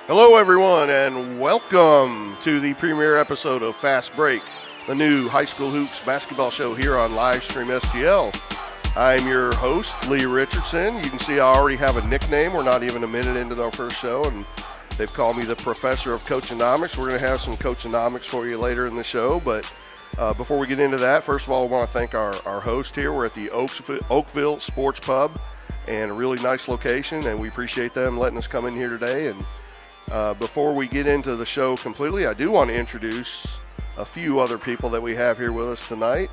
Hello, everyone, and welcome to the premiere episode of Fast Break, the new high school hoops basketball show here on Livestream STL. I'm your host, Lee Richardson. You can see I already have a nickname. We're not even a minute into our first show, and they've called me the Professor of Coachonomics. We're going to have some Coachonomics for you later in the show, but before we get into that, first of all, I want to thank our host here. We're at the Oakville Sports Pub, and a really nice location, and we appreciate them letting us come in here today. And before we get into the show completely, I do want to introduce a few other people that we have here with us tonight.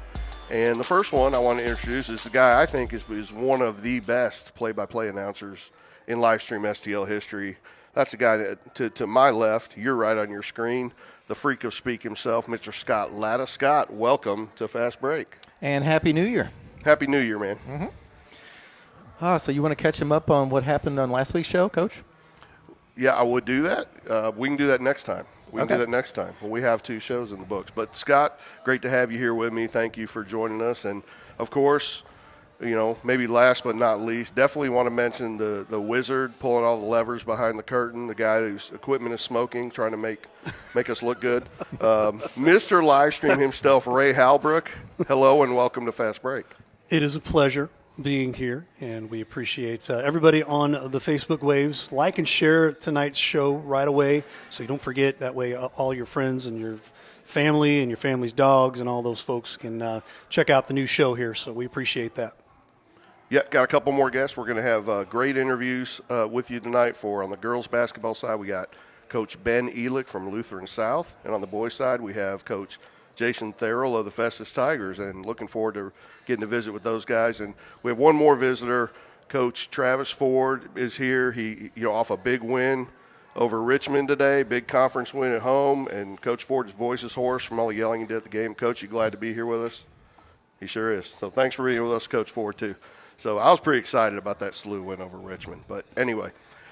And the first one I want to introduce is the guy I think is one of the best play-by-play announcers in Livestream STL history. That's the guy to my left, you're right on your screen, the freak of speak himself, Mr. Scott Latta. Scott, welcome to Fast Break. And Happy New Year. Happy New Year, man. Mm-hmm. So you want to catch him up on what happened on last week's show, Coach? Yeah, I would do that. We can do that next time. We can Okay. do that next time when we have two shows in the books. But, Scott, great to have you here with me. Thank you for joining us. And, of course, you know, maybe last but not least, definitely want to mention the wizard pulling all the levers behind the curtain, the guy whose equipment is smoking, trying to make us look good. Mr. Livestream himself, Ray Halbrook. Hello and welcome to Fast Break. It is a pleasure being here, and we appreciate everybody on the Facebook waves. Like and share tonight's show right away so you don't forget. That way all your friends and your family and your family's dogs and all those folks can check out the new show here, so we appreciate that. Yeah, got a couple more guests. We're going to have great interviews with you tonight. On the girls basketball side, we got Coach Ben Elick from Lutheran South, and on the boys side, we have Coach Jason Tharrell of the Festus Tigers, and looking forward to getting to visit with those guys. And we have one more visitor. Coach Travis Ford is here. He, off a big win over Richmond today, big conference win at home, and Coach Ford's voice is hoarse from all the yelling he did at the game. Coach, you glad to be here with us? He sure is. So thanks for being with us, Coach Ford, too. So I was pretty excited about that SLU win over Richmond. But anyway,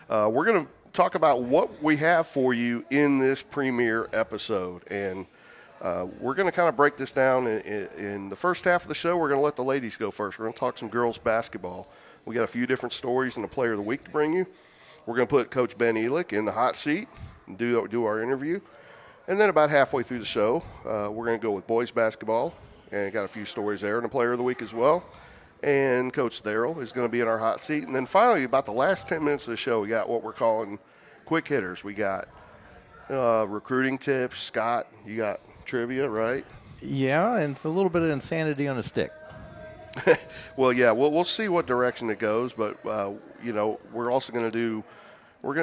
we're going to talk about what we have for you in this premiere episode. And we're going to kind of break this down in the first half of the show. We're going to let the ladies go first. We're going to talk some girls basketball. We got a few different stories and a player of the week to bring you. We're going to put Coach Ben Elick in the hot seat and do our interview. And then about halfway through the show, we're going to go with boys basketball, and got a few stories there, and a player of the week as well. And Coach Tharrell is going to be in our hot seat. And then finally, about the last 10 minutes of the show, we got what we're calling quick hitters. We got recruiting tips. Scott, you got trivia, right? Yeah, and it's a little bit of insanity on a stick. Well, yeah, we'll see what direction it goes. But, we're also going to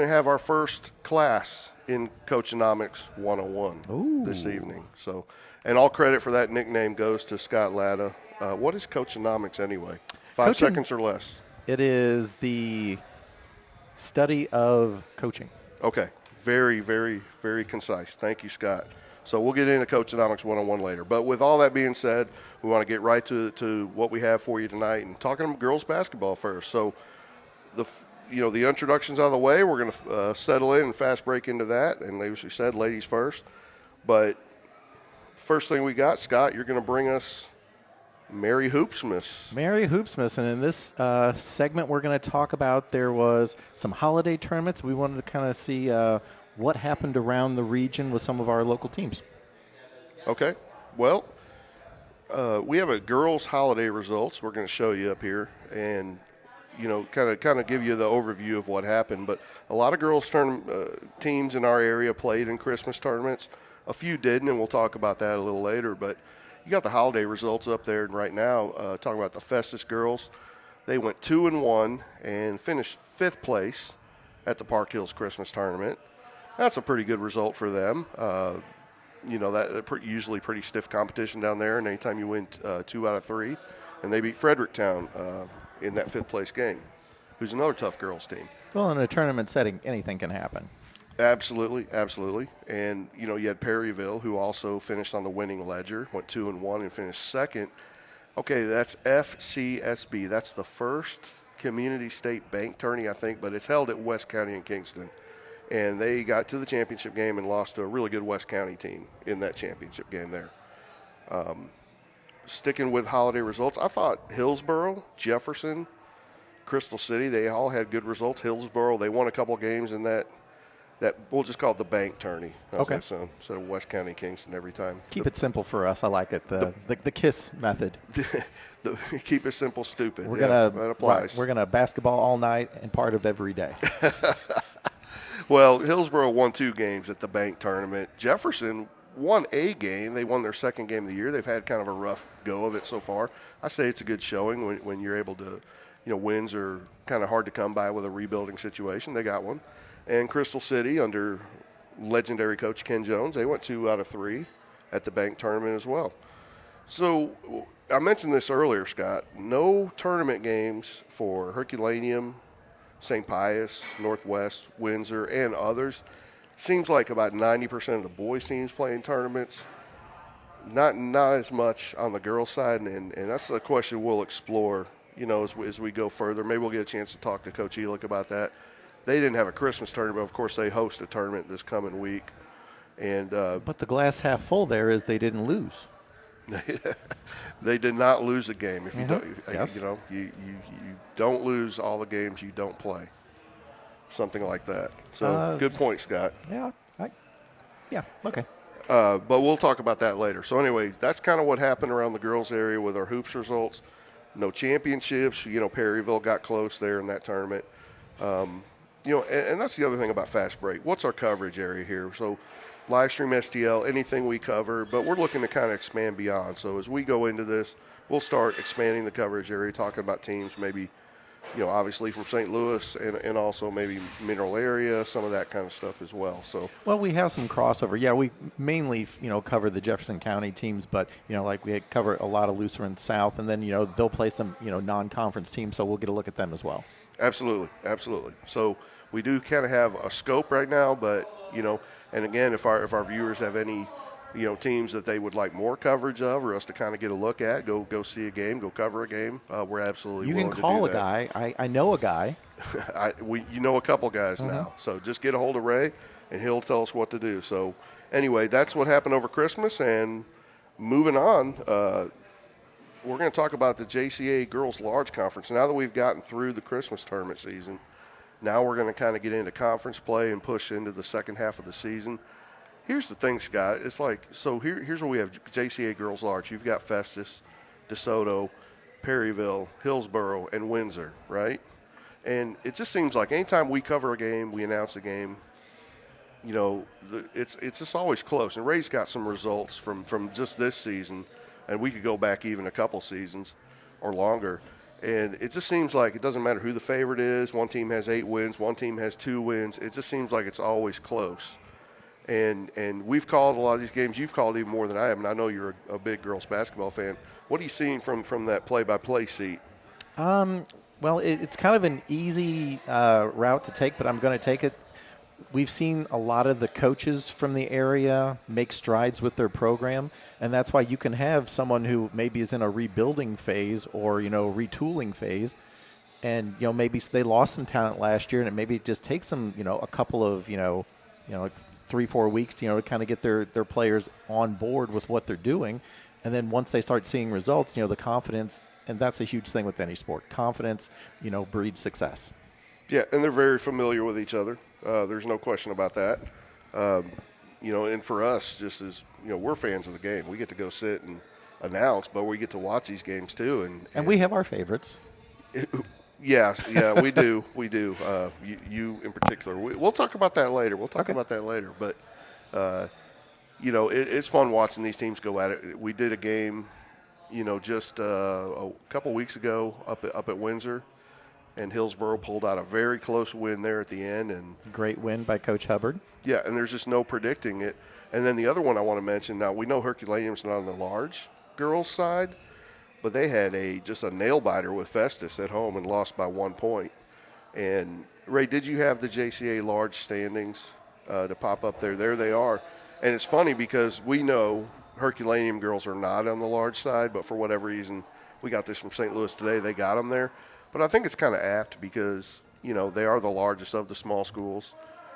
have our first class in Coachonomics 101 this evening. So, and all credit for that nickname goes to Scott Latta. What is Coachonomics anyway? 5 seconds or less. It is the study of coaching. Okay. Very, very, very concise. Thank you, Scott. So we'll get into Coachonomics 101 later. But with all that being said, we want to get right to what we have for you tonight and talking girls basketball first. So the introduction's out of the way. We're going to settle in and fast break into that. And as we said, ladies first. But first thing we got, Scott, you're going to bring us Merry Hoopsmas. Merry Hoopsmas. And in this segment, we're going to talk about there was some holiday tournaments. We wanted to kind of see what happened around the region with some of our local teams. Okay. Well, we have a girls' holiday results we're going to show you up here and, kind of give you the overview of what happened. But a lot of girls' teams in our area played in Christmas tournaments. A few didn't, and we'll talk about that a little later. But you got the holiday results up there right now. Talking about the Festus girls, they went 2-1 and finished 5th place at the Park Hills Christmas tournament. That's a pretty good result for them. Usually pretty stiff competition down there, and anytime you win 2 out of 3, and they beat Fredericktown in that 5th place game, who's another tough girls team. Well, in a tournament setting, anything can happen. Absolutely. And, you had Perryville, who also finished on the winning ledger, went 2-1 and finished 2nd. Okay, that's FCSB. That's the first community state bank tourney, I think, but it's held at West County in Kingston. And they got to the championship game and lost to a really good West County team in that championship game there. Sticking with holiday results, I thought Hillsborough, Jefferson, Crystal City, they all had good results. Hillsborough, they won a couple games in that that we'll just call it the bank tourney. How's Okay. that sound? Instead of West County Kingston every time. Keep it simple for us. I like it. The KISS method. Keep it simple, stupid. We're that gonna applies. We're gonna basketball all night and part of every day. Well, Hillsborough won 2 games at the bank tournament. Jefferson won a game. They won their second game of the year. They've had kind of a rough go of it so far. I say it's a good showing when you're able to, wins are kind of hard to come by with a rebuilding situation. They got one. And Crystal City, under legendary coach Ken Jones, they went 2 out of 3 at the bank tournament as well. So I mentioned this earlier, Scott. No tournament games for Herculaneum, St. Pius, Northwest, Windsor, and others. Seems like about 90% of the boys' teams playing tournaments. Not as much on the girls' side, and that's a question we'll explore, as we go further. Maybe we'll get a chance to talk to Coach Elick about that. They didn't have a Christmas tournament. Of course, they host a tournament this coming week. And But the glass half full there is they didn't lose. they did not lose a game. If you Mm-hmm. don't, Yes. you don't lose all the games you don't play. Something like that. So good point, Scott. Yeah. Okay. But we'll talk about that later. So anyway, that's kind of what happened around the girls' area with our hoops results. No championships. Perryville got close there in that tournament. And that's the other thing about Fast Break. What's our coverage area here? So live stream STL, anything we cover, but we're looking to kind of expand beyond. So as we go into this, we'll start expanding the coverage area, talking about teams maybe, obviously from St. Louis and also maybe Mineral area, some of that kind of stuff as well. So Well, we have some crossover. Yeah, we mainly, cover the Jefferson County teams, but, like we cover a lot of Lutheran South, and then, they'll play some, non-conference teams, so we'll get a look at them as well. Absolutely. So we do kind of have a scope right now, but, and again, if our viewers have any, teams that they would like more coverage of or us to kind of get a look at, go see a game, go cover a game, we're absolutely You willing can to call do a that. guy. I know a guy. You know a couple guys now, so just get a hold of Ray, and he'll tell us what to do. So anyway, that's what happened over Christmas, and moving on, we're going to talk about the JCA Girls Large Conference. Now that we've gotten through the Christmas tournament season, now we're going to kind of get into conference play and push into the second half of the season. Here's the thing, Scott. It's like, so here's where we have JCA Girls Large. You've got Festus, DeSoto, Perryville, Hillsborough, and Windsor, right? And it just seems like anytime we cover a game, we announce a game, it's just always close. And Ray's got some results from just this season, and we could go back even a couple seasons or longer. And it just seems like it doesn't matter who the favorite is. One team has 8 wins, one team has 2 wins. It just seems like it's always close. And we've called a lot of these games. You've called even more than I have, and I know you're a big girls basketball fan. What are you seeing from that play-by-play seat? Well, it's kind of an easy route to take, but I'm going to take it. We've seen a lot of the coaches from the area make strides with their program, and that's why you can have someone who maybe is in a rebuilding phase or, retooling phase, and, maybe they lost some talent last year, and maybe it just takes them, a couple of, like 3-4 weeks, to kind of get their players on board with what they're doing. And then once they start seeing results, the confidence, and that's a huge thing with any sport. Confidence, breeds success. Yeah, and they're very familiar with each other. There's no question about that. And for us, just as, we're fans of the game. We get to go sit and announce, but we get to watch these games too. And we have our favorites. Yes, yeah, we do. We do. You in particular. We'll talk about that later. But, it's fun watching these teams go at it. We did a game, just a couple weeks ago up at Windsor, and Hillsborough pulled out a very close win there at the end. And Great win by Coach Hubbard. Yeah, and there's just no predicting it. And then the other one I want to mention, now we know Herculaneum's not on the large girls side, but they had just a nail-biter with Festus at home and lost by 1 point. And, Ray, did you have the JCA large standings to pop up there? There they are. And it's funny because we know Herculaneum girls are not on the large side, but for whatever reason, we got this from St. Louis today, they got them there. But I think it's kind of apt because, they are the largest of the small schools.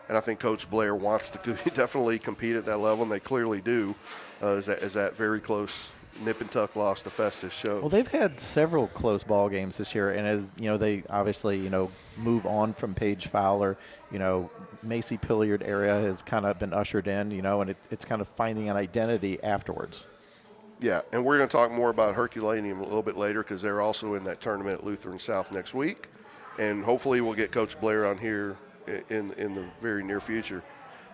And I think Coach Blair wants to definitely compete at that level, and they clearly do, as that very close nip and tuck loss to Festus shows. Well, they've had several close ball games this year, and as you know, they obviously move on from Paige Fowler. Macy Pilliard area has kind of been ushered in, and it's kind of finding an identity afterwards. Yeah, and we're going to talk more about Herculaneum a little bit later because they're also in that tournament at Lutheran South next week, and hopefully we'll get Coach Blair on here in the very near future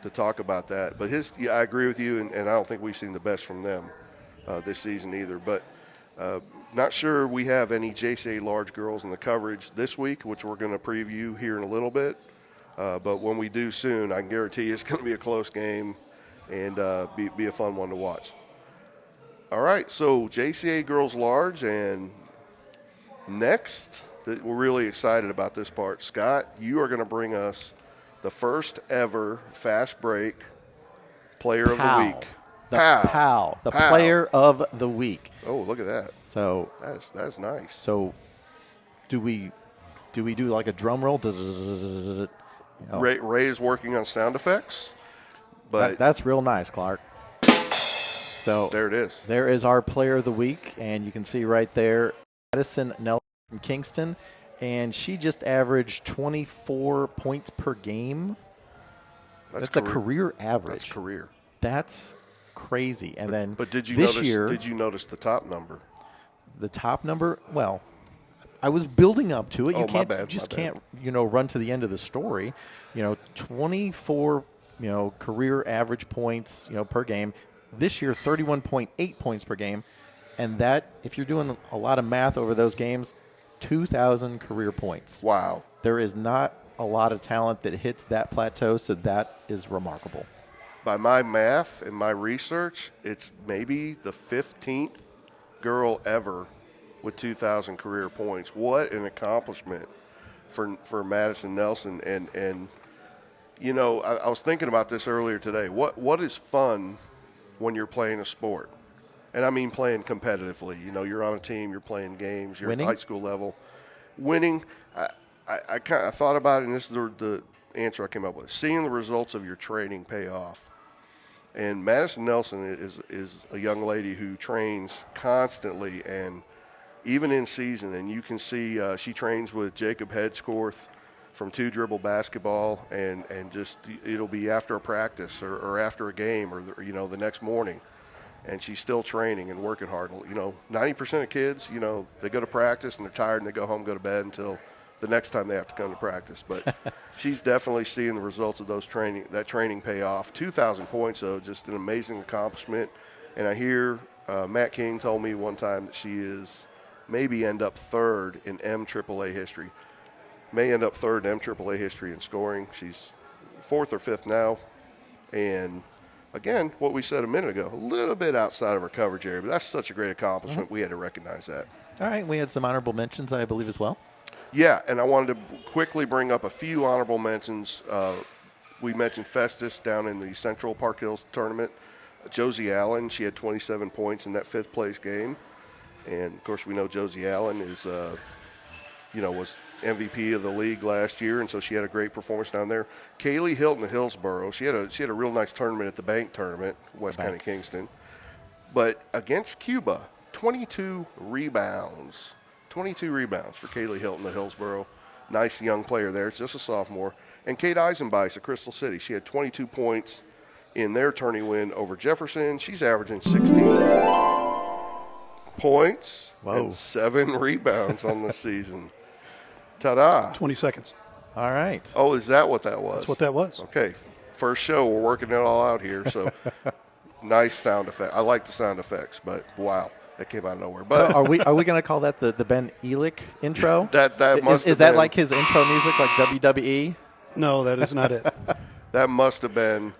to talk about that. But I agree with you, and I don't think we've seen the best from them this season either. But not sure we have any JCA large girls in the coverage this week, which we're going to preview here in a little bit. But when we do soon, I can guarantee you it's going to be a close game and be a fun one to watch. All right, so JCA girls large, and next, we're really excited about this part. Scott, you are going to bring us the first ever fast break player of the week. The player of the week. Oh, look at that. So that's nice. So do we do like a drum roll? Ray is working on sound effects, but that's real nice, Clark. So there it is. There is our player of the week, and you can see right there, Madison Nelson from Kingston, and she just averaged 24 points per game. That's a career average. That's career. That's crazy. And then but did you notice the top number? The top number? Well, I was building up to it. Oh, you can't my bad, can't run to the end of the story. 24 career average points per game. This year 31.8 points per game, and that, if you're doing a lot of math over those games, 2,000 career points. Wow. There is not a lot of talent that hits that plateau, so that is remarkable. By my math and my research, it's maybe the 15th girl ever with 2,000 career points. What an accomplishment for Madison Nelson. And I was thinking about this earlier today. What is fun when you're playing a sport? And I mean playing competitively. You're on a team, you're playing games, you're Winning? at high school level. Winning, I kind of thought about it, and this is the answer I came up with. Seeing the results of your training pay off. And Madison Nelson is a young lady who trains constantly and even in season. And you can see she trains with Jacob Hedgescorth from 2-dribble basketball, and just it'll be after a practice or after a game or the next morning, and she's still training and working hard. 90% of kids, they go to practice and they're tired and they go home, go to bed until the next time they have to come to practice. But she's definitely seeing the results of that training pay off. 2,000 points, though, just an amazing accomplishment. And I hear Matt King told me one time that she is maybe end up third in MAAA history. May end up third in MAAA history in scoring. She's fourth or fifth now. And, again, what we said a minute ago, a little bit outside of her coverage area, but that's such a great accomplishment. Mm-hmm. We had to recognize that. All right. We had some honorable mentions, I believe, as well. Yeah, and I wanted to quickly bring up a few honorable mentions. We mentioned Festus down in the Central Park Hills tournament. Josie Allen, she had 27 points in that fifth-place game. And, of course, we know Josie Allen is was MVP of the league last year, and so she had a great performance down there. Kaylee Hilton of Hillsborough, she had a real nice tournament at the Bank tournament, West County Kingston. But against Cuba, 22 rebounds. 22 rebounds for Kaylee Hilton of Hillsborough. Nice young player there. It's just a sophomore. And Kate Eisenbeis of Crystal City. She had 22 points in their tourney win over Jefferson. She's averaging 16 points and 7 rebounds on the season. Ta-da. 20 seconds. All right. Oh, is that what that was? That's what that was. Okay. First show. We're working it all out here. So nice sound effect. I like the sound effects, but wow. That came out of nowhere. But so are we going to call that the Ben Elick intro? that must is that like his intro music, like WWE? No, that is not it. That must have been,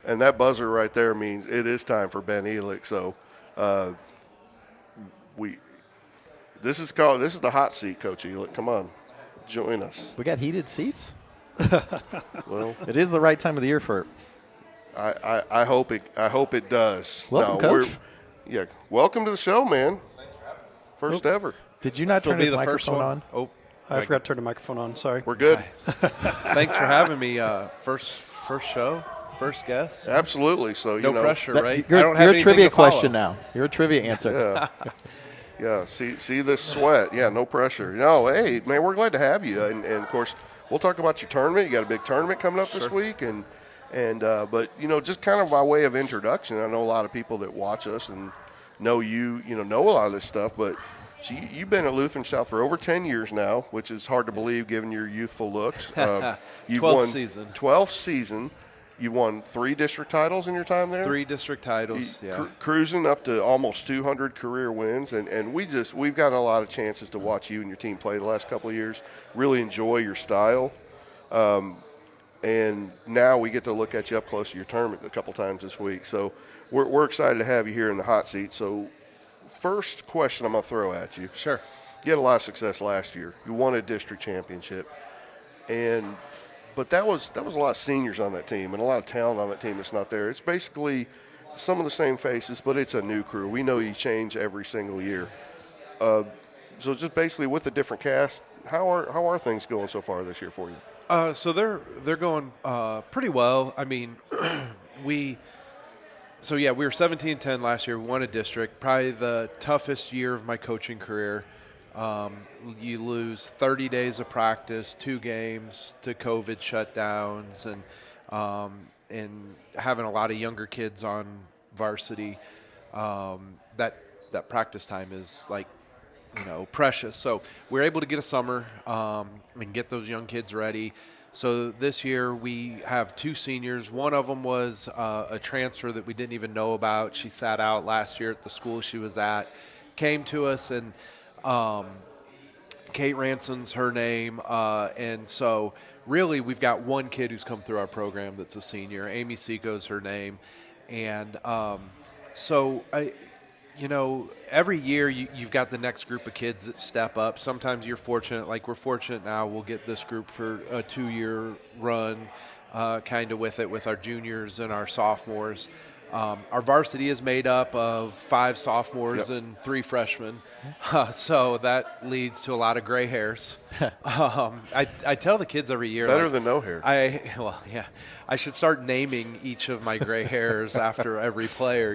and that buzzer right there means it is time for Ben Elick. So this is the hot seat, Coach Elick. Come on, join us. We got heated seats. Well, it is the right time of the year for it. I hope it does. Welcome, Coach. Yeah, welcome to the show, man. Thanks for having me. First ever. Did you not turn his microphone on? Oh, I forgot to turn the microphone on. Sorry. We're good. Thanks for having me. First show. first guess. Absolutely. So No pressure, right? You're, I don't have you're a trivia to follow. question now. You're a trivia answer. Yeah. Yeah, see this sweat. Yeah, no pressure. No, hey, man, we're glad to have you. And of course, we'll talk about your tournament. You got a big tournament coming up this week. But, just kind of by way of introduction, I know a lot of people that watch us and know you, know a lot of this stuff. But you've been at Lutheran South for over 10 years now, which is hard to believe given your youthful looks. You've 12th won season. 12th season. You've won 3 district titles in your time there? 3 district titles, yeah. Cruising up to almost 200 career wins, and we've gotten a lot of chances to watch you and your team play the last couple of years. Really enjoy your style, and now we get to look at you up close to your tournament a couple times this week. So we're excited to have you here in the hot seat. So first question I'm going to throw at you. Sure. You had a lot of success last year. You won a district championship, But that was a lot of seniors on that team and a lot of talent on that team that's not there. It's basically some of the same faces, but it's a new crew. We know you change every single year. So just basically with the different cast, how are things going so far this year for you? So they're going pretty well. I mean, we were 17-10 last year. We won a district, probably the toughest year of my coaching career. You lose 30 days of practice, 2 games to COVID shutdowns, and having a lot of younger kids on varsity. That practice time is precious. So we're able to get a summer and get those young kids ready. So this year we have 2 seniors. One of them was a transfer that we didn't even know about. She sat out last year at the school she was at, came to us, and Kate Ranson's her name, and so really we've got one kid who's come through our program that's a senior. Amy Seco's her name, and every year you've got the next group of kids that step up. Sometimes you're fortunate, like we're fortunate now. We'll get this group for a 2-year run, kind of with our juniors and our sophomores. Our varsity is made up of 5 sophomores and 3 freshmen, so that leads to a lot of gray hairs. I tell the kids every year, better than no hair. I should start naming each of my gray hairs after every player.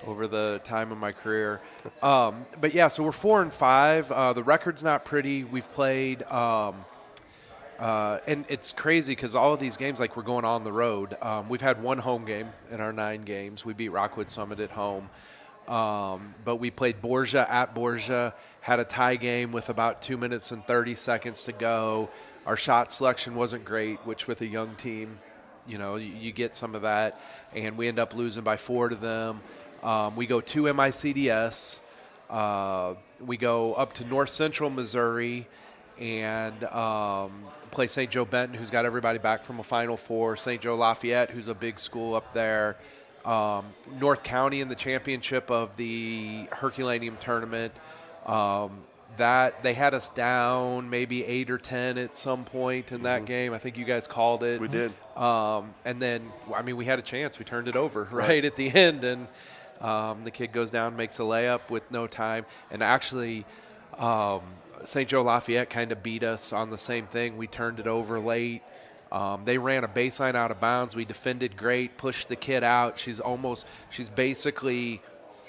Over the time of my career. So we're 4-5. The record's not pretty. We've played. And it's crazy because all of these games, like we're going on the road. We've had 1 home game in our 9 games. We beat Rockwood Summit at home. But we played Borgia at Borgia, had a tie game with about 2 minutes and 30 seconds to go. Our shot selection wasn't great, which with a young team, you get some of that. And we end up losing by 4 to them. We go to MICDS. We go up to North Central Missouri and play St. Joe Benton, who's got everybody back from a Final Four, St. Joe Lafayette, who's a big school up there, North County in the championship of the Herculaneum tournament. That they had us down maybe 8 or 10 at some point in that game. I think you guys called it. We did. And then, we had a chance. We turned it over right at the end, and the kid goes down, makes a layup with no time. And actually, St. Joe Lafayette kind of beat us on the same thing. We turned it over late. They ran a baseline out of bounds. We defended great, pushed the kid out. She's basically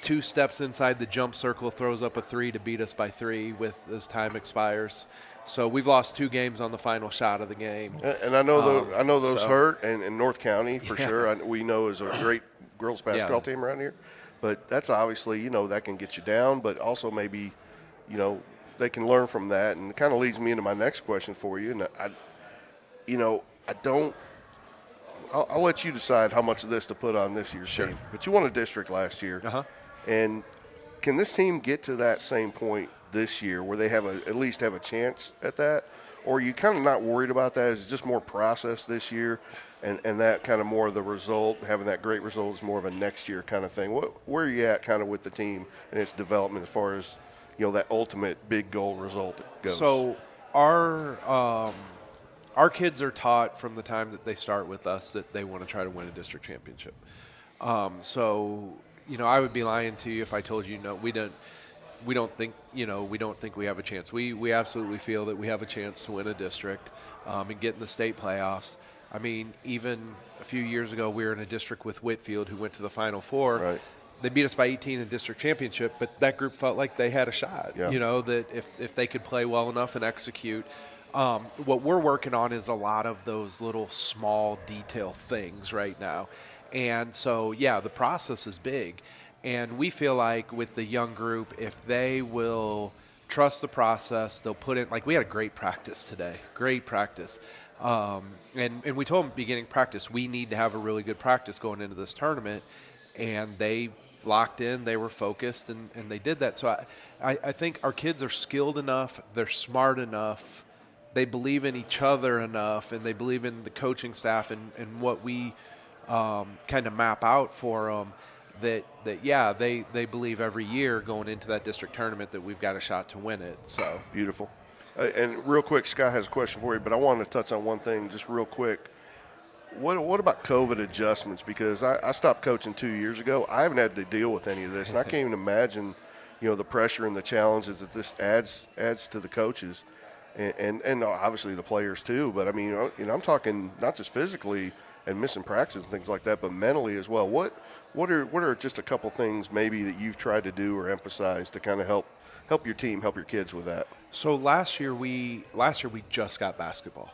2 steps inside the jump circle, throws up a 3 to beat us by 3 as time expires. So we've lost 2 games on the final shot of the game. And I know those hurt, and North County for sure. We know is a great girls basketball team around here. But that's obviously, that can get you down, but also maybe, they can learn from that, and it kind of leads me into my next question for you. And I'll let you decide how much of this to put on this year's team. But you won a district last year, and can this team get to that same point this year where they at least have a chance at that, or are you kind of not worried about that? Is it just more process this year, and that kind of more of the result, having that great result is more of a next year kind of thing? Where are you at kind of with the team and its development as far as that ultimate big goal result goes? So our kids are taught from the time that they start with us that they want to try to win a district championship. I would be lying to you if I told you no. We don't think we have a chance. We absolutely feel that we have a chance to win a district and get in the state playoffs. I mean, even a few years ago, we were in a district with Whitfield who went to the Final Four. Right. They beat us by 18 in district championship, but that group felt like they had a shot, Yeah. that if they could play well enough and execute. What we're working on is a lot of those little small detail things right now. And so, yeah, the process is big. And we feel like with the young group, if they will trust the process, they'll put in, like we had a great practice today, great practice. And we told them at the beginning of practice, we need to have a really good practice going into this tournament. And they locked in, they were focused, and they did that. So I think our kids are skilled enough, they're smart enough, they believe in each other enough, and they believe in the coaching staff and what we kind of map out for them that they believe every year going into that district tournament that we've got a shot to win it. So Beautiful. And real quick, Scott has a question for you, but I wanted to touch on one thing just real quick. What about COVID adjustments? Because I stopped coaching 2 years ago. I haven't had to deal with any of this, and I can't even imagine, the pressure and the challenges that this adds to the coaches, and obviously the players too. But I mean, I'm talking not just physically and missing practice and things like that, but mentally as well. What are just a couple things maybe that you've tried to do or emphasize to kind of help your team, help your kids with that? So last year we just got basketball.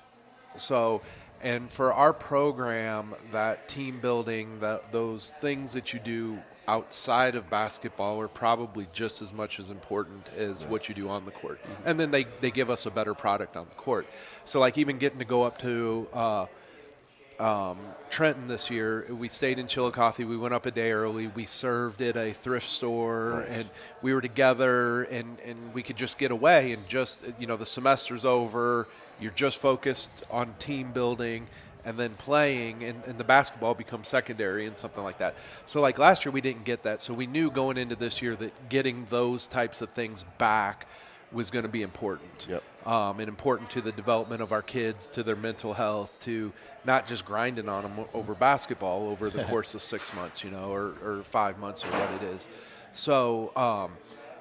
So. And for our program, that team building, those things that you do outside of basketball are probably just as much as important as what you do on the court. Mm-hmm. And then they give us a better product on the court. So, like, even getting to go up to Trenton this year, we stayed in Chillicothe. We went up a day early. We served at a thrift store, and we were together, and we could just get away and just, the semester's over. You're just focused on team building and then playing, and the basketball becomes secondary and something like that. So, like, last year we didn't get that. So we knew going into this year that getting those types of things back was going to be important. Yep. And important to the development of our kids, to their mental health, to not just grinding on them over basketball over the course of 6 months, or 5 months or what it is. So,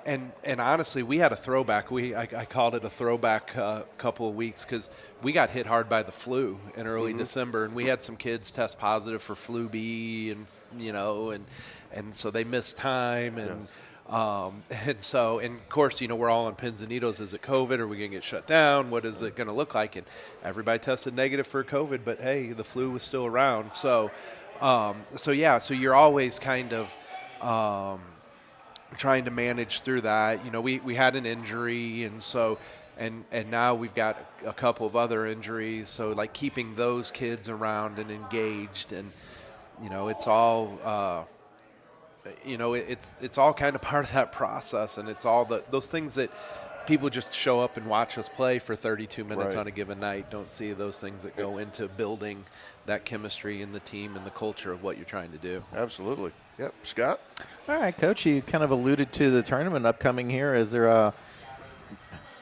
and honestly, we had a throwback. I called it a throwback couple of weeks because we got hit hard by the flu in early December, and we had some kids test positive for flu B, and so they missed time, and so of course, we're all on pins and needles. Is it COVID? Are we going to get shut down? What is it going to look like? And everybody tested negative for COVID, but hey, the flu was still around. So you're always kind of trying to manage through that. We had an injury, and so and now we've got a couple of other injuries. So, like, keeping those kids around and engaged, and it's all it's all kind of part of that process, and it's all those things that people just show up and watch us play for 32 minutes on a given night. Don't see those things that go into building that chemistry in the team and the culture of what you're trying to do. Absolutely. Yep. Scott? All right, Coach, you kind of alluded to the tournament upcoming here. Is there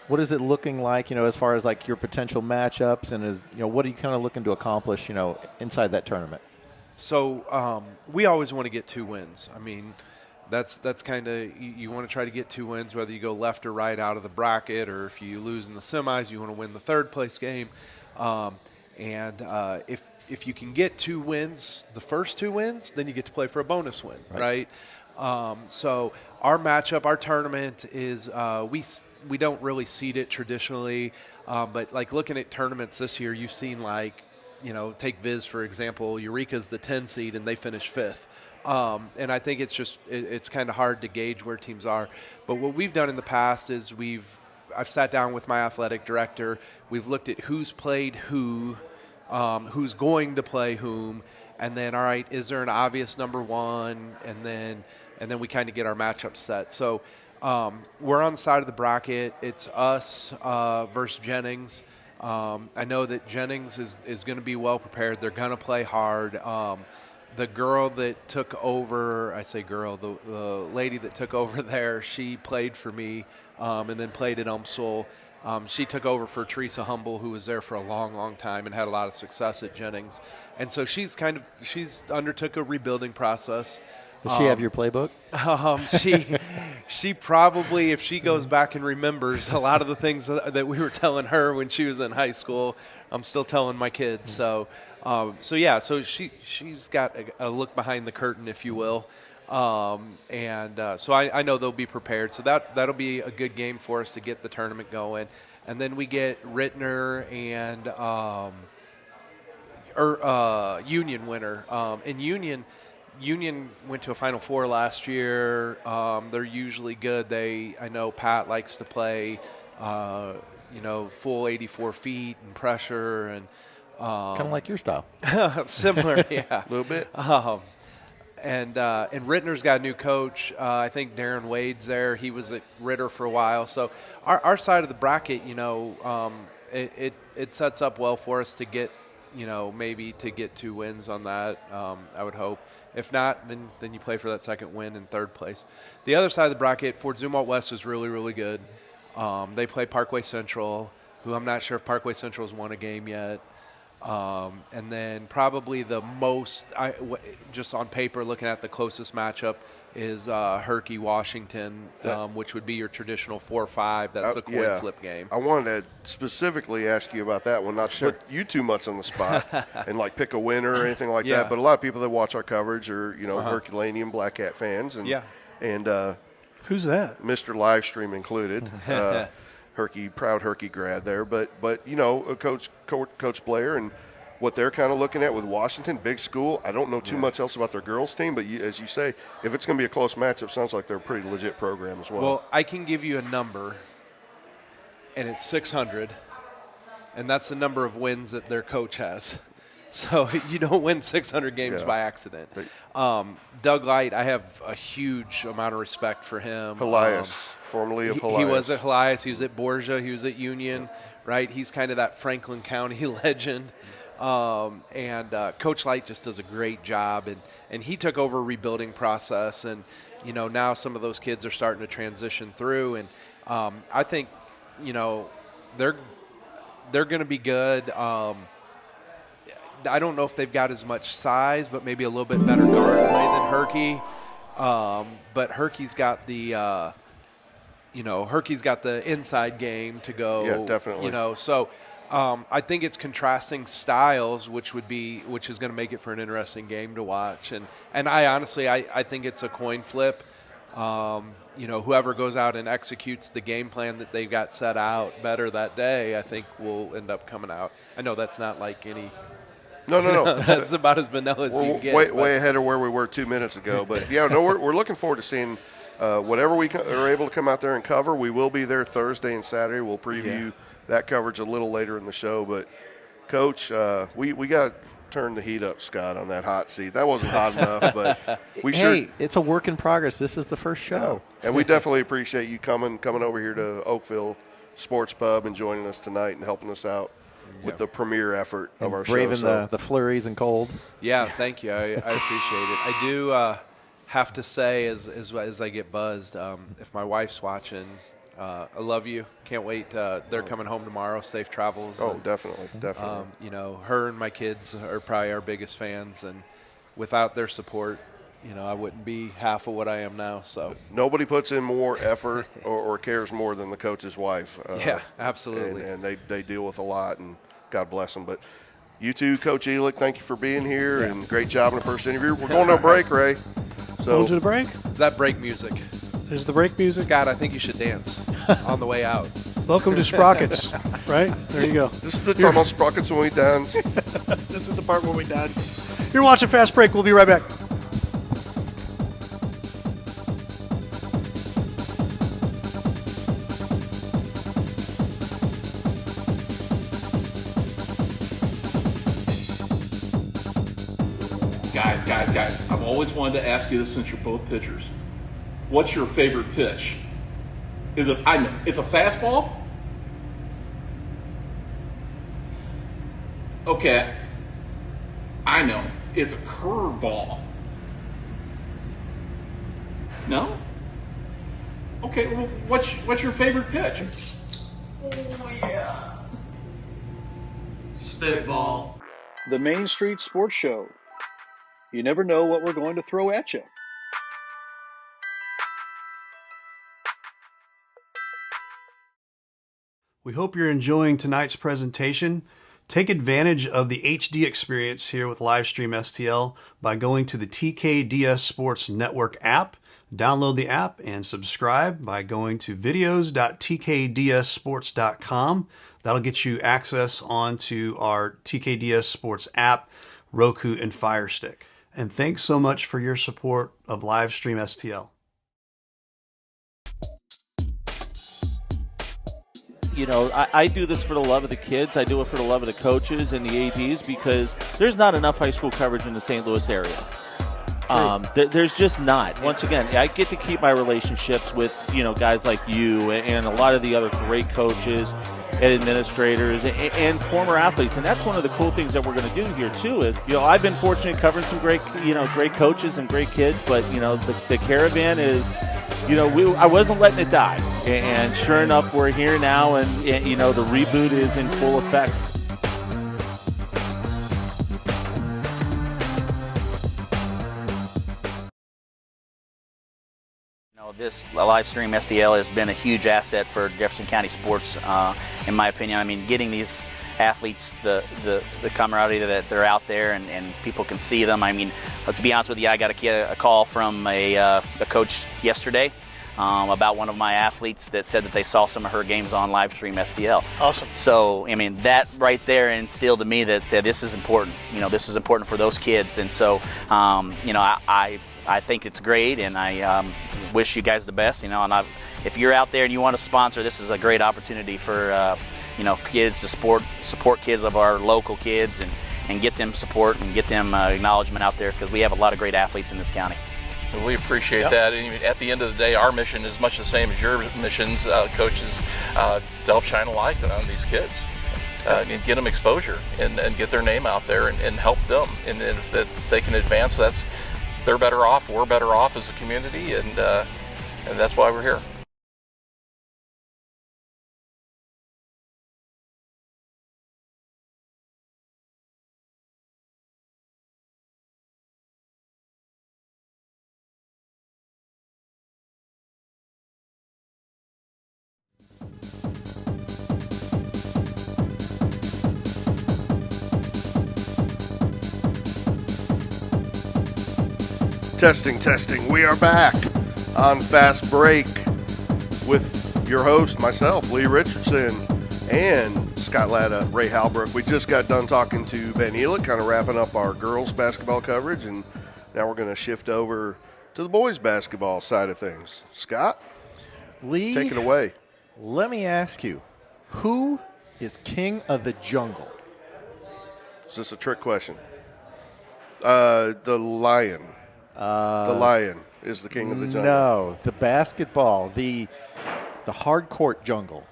what is it looking like, as far as like your potential matchups, and what are you kind of looking to accomplish, inside that tournament? So we always want to get 2 wins. I mean, that's kind of, you want to try to get 2 wins, whether you go left or right out of the bracket, or if you lose in the semis, you want to win the third place game. If you can get 2 wins, the first 2 wins, then you get to play for a bonus win, right? So our matchup, our tournament is we don't really seed it traditionally, but like looking at tournaments this year, you've seen like, take Viz for example. Eureka's the 10 seed and they finished 5th. And I think it's kind of hard to gauge where teams are. But what we've done in the past is I've sat down with my athletic director. We've looked at who's played who's going to play whom, and then, all right, is there an obvious number one? And then we kind of get our matchup set. So we're on the side of the bracket. It's us versus Jennings. I know that Jennings is going to be well prepared. They're going to play hard. The girl that took over, I say girl, the lady that took over there, she played for me and then played at UMSL. She took over for Teresa Humble, who was there for a long, long time and had a lot of success at Jennings. And so she's undertook a rebuilding process. Does she have your playbook? She probably, if she goes back and remembers a lot of the things that we were telling her when she was in high school, I'm still telling my kids. So So she's got a look behind the curtain, if you will. So I know they'll be prepared. So that'll be a good game for us to get the tournament going. And then we get Rittner and Union winner. And Union went to a Final Four last year. They're usually good. I know Pat likes to play, full 84 feet and pressure and kind of like your style. similar, yeah, A little bit. And Rittner's got a new coach. I think Darren Wade's there. He was at Ritter for a while. So our side of the bracket, it sets up well for us to get, maybe to get 2 wins on that. I would hope. If not, then you play for that second win in third place. The other side of the bracket, Fort Zumwalt West is really, really good. They play Parkway Central, who I'm not sure if Parkway Central has won a game yet. And then probably the most, just on paper, looking at the closest matchup, is Herky Washington, which would be your traditional 4-5. That's a coin flip game. I wanted to specifically ask you about that one, not to put you too much on the spot and pick a winner or anything like that. But a lot of people that watch our coverage are Herculaneum Black Cat fans, and who's that? Mr. Livestream included. Proud Herky grad there, but Coach Blair and what they're kind of looking at with Washington, big school. I don't know too much else about their girls team, but as you say, if it's going to be a close matchup, sounds like they're a pretty legit program as well. Well, I can give you a number, and it's 600, and that's the number of wins that their coach has. So you don't win 600 games by accident. Doug Light, I have a huge amount of respect for him. Elias, formerly of Elias. He was at Elias. He was at Borgia. He was at Union, right? He's kind of that Franklin County legend. Coach Light just does a great job. And he took over a rebuilding process. And, now some of those kids are starting to transition through. And I think, they're going to be good. I don't know if they've got as much size, but maybe a little bit better guard play than Herky. But Herky's got the Herky's got the inside game to go. Yeah, definitely. So I think it's contrasting styles, which is going to make it for an interesting game to watch. And I honestly, I think it's a coin flip. Whoever goes out and executes the game plan that they've got set out better that day, I think will end up coming out. I know that's not like any. No. That's about as vanilla as you can get. Way ahead of where we were 2 minutes ago. But, we're looking forward to seeing whatever we are able to come out there and cover. We will be there Thursday and Saturday. We'll preview that coverage a little later in the show. But, Coach, we got to turn the heat up, Scott, on that hot seat. That wasn't hot enough, but we Hey, it's a work in progress. This is the first show. And we definitely appreciate you coming over here to Oakville Sports Pub and joining us tonight and helping us out with the premiere effort of our braving show. Braving the flurries and cold. Yeah, thank you. I appreciate it. I do have to say, as I get buzzed, if my wife's watching, I love you. Can't wait. They're coming home tomorrow. Safe travels. Oh, definitely. Her and my kids are probably our biggest fans, and without their support, I wouldn't be half of what I am now. So nobody puts in more effort or cares more than the coach's wife. Yeah, absolutely. And they deal with a lot, and God bless them. But you too, Coach Elick, thank you for being here, and great job in the first interview. We're going to a break, Ray. Going to the break? That break music. There's the break music. Scott, I think you should dance on the way out. Welcome to Sprockets, right? There you go. This is the time on Sprockets when we dance. This is the part where we dance. You're watching Fast Break. We'll be right back. Guys, I've always wanted to ask you this since you're both pitchers. What's your favorite pitch? It's a fastball? Okay, I know. It's a curveball. No? Okay, well, what's your favorite pitch? Oh, yeah. Spitball. The Main Street Sports Show. You never know what we're going to throw at you. We hope you're enjoying tonight's presentation. Take advantage of the HD experience here with Livestream STL by going to the TKDS Sports Network app. Download the app and subscribe by going to videos.tkdssports.com. That'll get you access onto our TKDS Sports app, Roku, and Fire Stick. And thanks so much for your support of Livestream STL. You know, I do this for the love of the kids. I do it for the love of the coaches and the ADs because there's not enough high school coverage in the St. Louis area. There's just not. Once again, I get to keep my relationships with, you know, guys like you and a lot of the other great coaches and administrators and former athletes. And that's one of the cool things that we're going to do here, too, is, you know, I've been fortunate covering some great coaches and great kids, but, you know, the caravan is, you know, I wasn't letting it die. And sure enough, we're here now, and you know, the reboot is in full effect. This live stream SDL has been a huge asset for Jefferson County sports, in my opinion. I mean, getting these athletes the camaraderie that they're out there and people can see them. I mean, to be honest with you, I got a call from a coach yesterday about one of my athletes that said that they saw some of her games on live stream SDL. Awesome. So, I mean, that right there instilled to me that this is important. You know, this is important for those kids. And so, you know, I think it's great, and I wish you guys the best. You know, and if you're out there and you want to sponsor, this is a great opportunity for you know, kids to support kids of our local kids and get them support and get them acknowledgement out there, because we have a lot of great athletes in this county. We appreciate that. And at the end of the day, our mission is much the same as your missions, coaches, to help shine a light on these kids and get them exposure and get their name out there and help them. And if they can advance, they're better off, we're better off as a community, and that's why we're here. Testing. We are back on Fast Break with your host, myself, Lee Richardson, and Scott Latta, Ray Halbrook. We just got done talking to Ben Elick, kind of wrapping up our girls basketball coverage, and now we're going to shift over to the boys basketball side of things. Scott, Lee, take it away. Let me ask you, who is king of the jungle? Is this a trick question? The Lion. The Lion is the king of the jungle. No, the basketball, the hard court jungle.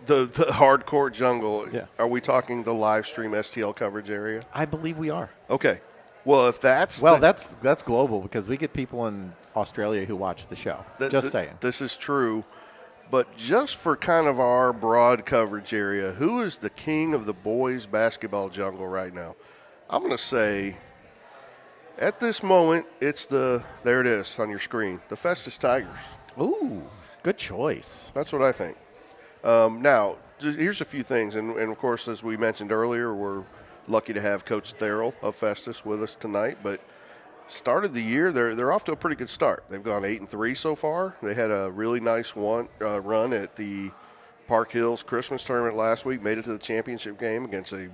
The hard court jungle. Yeah. Are we talking the live stream STL coverage area? I believe we are. Okay. Well, if that's that's global, because we get people in Australia who watch the show. Just saying. This is true. But just for kind of our broad coverage area, who is the king of the boys basketball jungle right now? I'm going to say, at this moment, there it is on your screen, the Festus Tigers. Ooh, good choice. That's what I think. Now, here's a few things. And, of course, as we mentioned earlier, we're lucky to have Coach Tharrell of Festus with us tonight. But start of the year, they're off to a pretty good start. They've gone 8-3 so far. They had a really nice run at the Park Hills Christmas tournament last week, made it to the championship game against a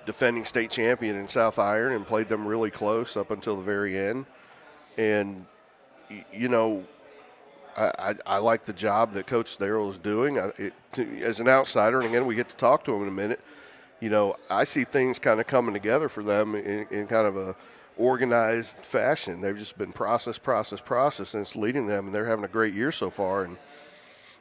defending state champion in South Iron, and played them really close up until the very end. And, I like the job that Coach Tharrell is doing. As an outsider, and again, we get to talk to him in a minute, I see things kind of coming together for them in kind of a organized fashion. They've just been process, and it's leading them, and they're having a great year so far. And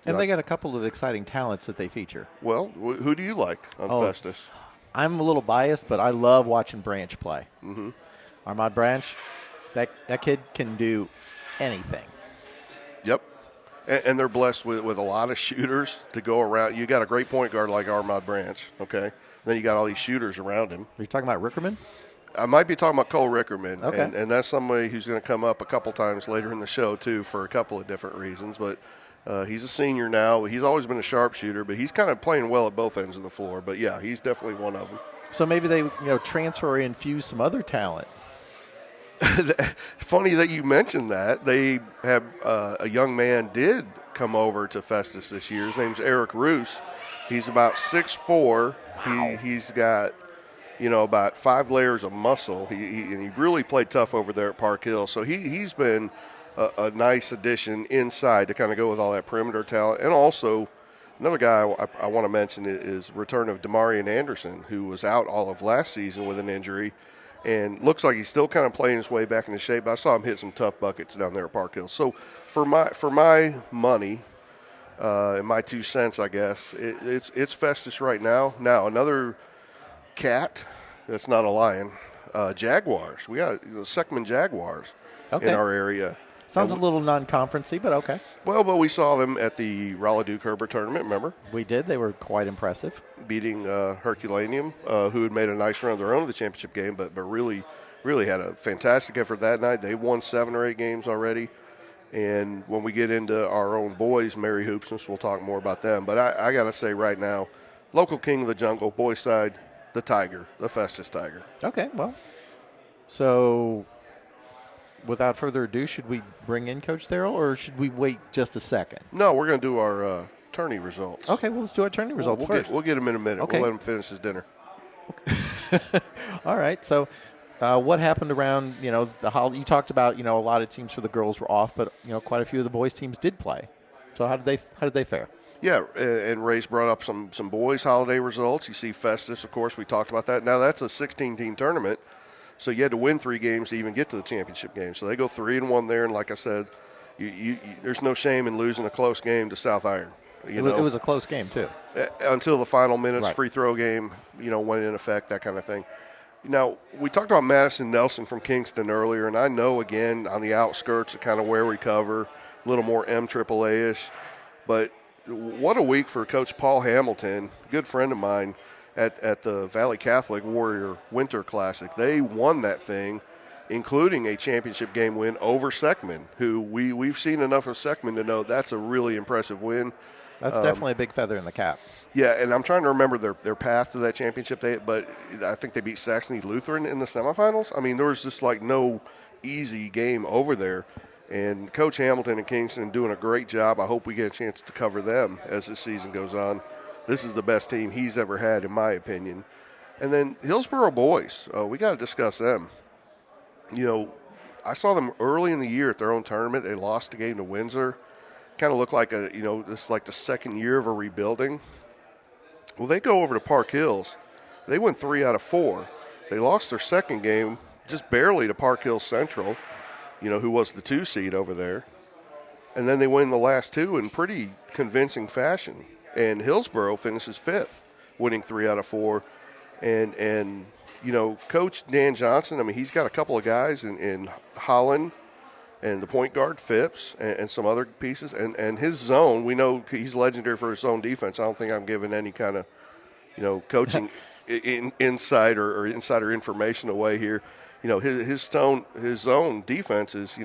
they got a couple of exciting talents that they feature. Well, who do you like on Festus? I'm a little biased, but I love watching Branch play. Mm-hmm. Armand Branch, that kid can do anything. Yep. And they're blessed with a lot of shooters to go around. You got a great point guard like Armand Branch, okay? Then you got all these shooters around him. Are you talking about Rickerman? I might be talking about Cole Rickerman. Okay. And that's somebody who's going to come up a couple times later in the show, too, for a couple of different reasons. But, He's a senior now. He's always been a sharpshooter, but he's kind of playing well at both ends of the floor. But, yeah, he's definitely one of them. So maybe they transfer or infuse some other talent. Funny that you mentioned that. They have a young man did come over to Festus this year. His name's Eric Roose. He's about 6'4". Wow. He's got, about 5 layers of muscle. And he really played tough over there at Park Hill. So he's been a nice addition inside to kind of go with all that perimeter talent. And also, another guy I want to mention is return of Demario Anderson, who was out all of last season with an injury. And looks like he's still kind of playing his way back into shape. I saw him hit some tough buckets down there at Park Hill. So for my money, and my 2 cents, I guess, it's Festus right now. Now, another cat that's not a lion, Jaguars. We got the Suckman Jaguars in our area. Sounds a little non-conference-y, but okay. Well, but we saw them at the Raleigh Duke Herbert tournament, remember? We did. They were quite impressive. Beating Herculaneum, who had made a nice run of their own in the championship game, but really had a fantastic effort that night. They won 7 or 8 games already. And when we get into our own boys, Mary Hoopsmas, we'll talk more about them. But I got to say right now, local king of the jungle, boys side, the Tiger, the Festus Tiger. Okay, well, so without further ado, should we bring in Coach Tharrell, or should we wait just a second? No, we're going to do our tourney results. Okay, well, let's do our tourney results first. We'll get him in a minute. Okay. We'll let him finish his dinner. All right, so what happened around, you talked about, a lot of teams for the girls were off, but, quite a few of the boys teams did play. So how did they fare? Yeah, and Ray's brought up some boys' holiday results. You see Festus, of course, we talked about that. Now, that's a 16-team tournament, so you had to win 3 games to even get to the championship game. So they go 3-1 there, and like I said, there's no shame in losing a close game to South Iron. It was a close game, too. Until the final minutes, right. Free throw game, went in effect, that kind of thing. Now, we talked about Madison Nelson from Kingston earlier, and I know, again, on the outskirts of kind of where we cover, a little more MAAA-ish, but what a week for Coach Paul Hamilton, good friend of mine, at the Valley Catholic Warrior Winter Classic. They won that thing, including a championship game win over Suckman, who we've seen enough of Suckman to know that's a really impressive win. That's definitely a big feather in the cap. Yeah, and I'm trying to remember their path to that championship, but I think they beat Saxony Lutheran in the semifinals. I mean, there was just like no easy game over there. And Coach Hamilton and Kingston doing a great job. I hope we get a chance to cover them as the season goes on. This is the best team he's ever had, in my opinion. And then Hillsborough Boys, we got to discuss them. I saw them early in the year at their own tournament. They lost a game to Windsor. Kind of looked like this is like the second year of a rebuilding. Well, they go over to Park Hills. They win 3 out of 4. They lost their second game just barely to Park Hills Central, who was the 2 seed over there. And then they win the last 2 in pretty convincing fashion. And Hillsborough finishes 5th, winning 3 out of 4. And Coach Dan Johnson, he's got a couple of guys in Holland and the point guard, Phipps, and some other pieces. And his zone, we know he's legendary for his zone defense. I don't think I'm giving any kind of, coaching insider information away here. His zone defense is,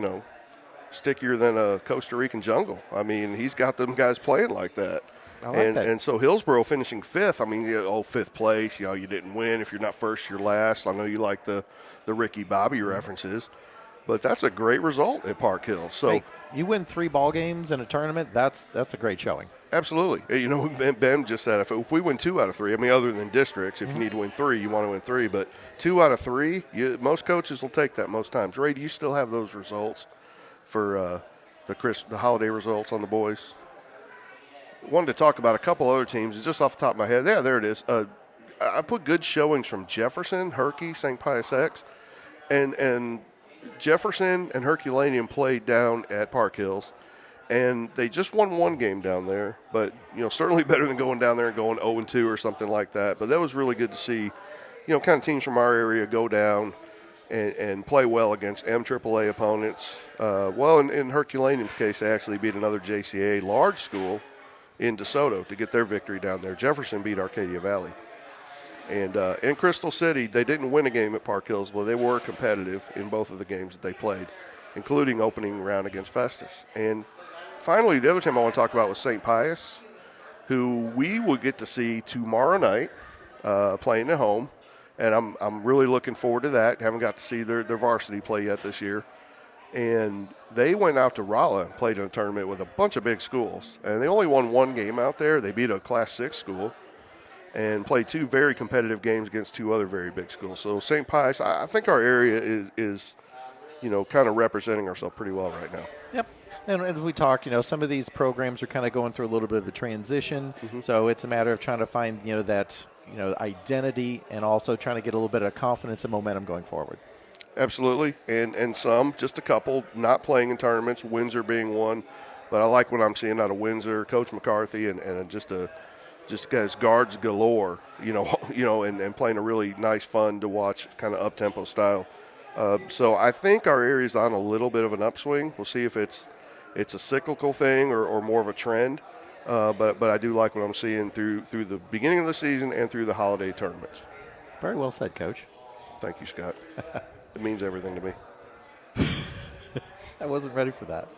stickier than a Costa Rican jungle. He's got them guys playing like that. I like that. And so Hillsborough finishing 5th. 5th place. You didn't win. If you're not first, you're last. I know you like the Ricky Bobby references. But that's a great result at Park Hill. So hey, you win 3 ball games in a tournament. That's a great showing. Absolutely. Ben just said if we win 2 out of 3, other than districts, if you need to win 3, you want to win 3. But 2 out of 3, most coaches will take that most times. Ray, do you still have those results for the holiday results on the boys? Wanted to talk about a couple other teams. Just off the top of my head, there it is. I put good showings from Jefferson, Herky, St. Pius X, and Jefferson and Herculaneum played down at Park Hills, and they just won 1 game down there, but, certainly better than going down there and going 0-2 or something like that. But that was really good to see, kind of teams from our area go down and play well against MAAA opponents. In Herculaneum's case, they actually beat another JCA large school in DeSoto to get their victory down there. Jefferson beat Arcadia Valley. And in Crystal City, they didn't win a game at Park Hills, but they were competitive in both of the games that they played, including opening round against Festus. And finally, the other team I want to talk about was St. Pius, who we will get to see tomorrow night playing at home. And I'm really looking forward to that. Haven't got to see their varsity play yet this year. And they went out to Rolla and played in a tournament with a bunch of big schools. And they only won one game out there. They beat a Class 6 school and played 2 very competitive games against 2 other very big schools. So St. Pius, I think our area is kind of representing ourselves pretty well right now. Yep. And we talk, some of these programs are kind of going through a little bit of a transition. Mm-hmm. So it's a matter of trying to find, that identity and also trying to get a little bit of confidence and momentum going forward. Absolutely. And some, just a couple, not playing in tournaments, Windsor being one. But I like what I'm seeing out of Windsor, Coach McCarthy, and just guys guards galore, and playing a really nice, fun to watch kind of up-tempo style. So I think our area is on a little bit of an upswing. We'll see if it's a cyclical thing or more of a trend. But I do like what I'm seeing through the beginning of the season and through the holiday tournaments. Very well said, Coach. Thank you, Scott. It means everything to me. I wasn't ready for that.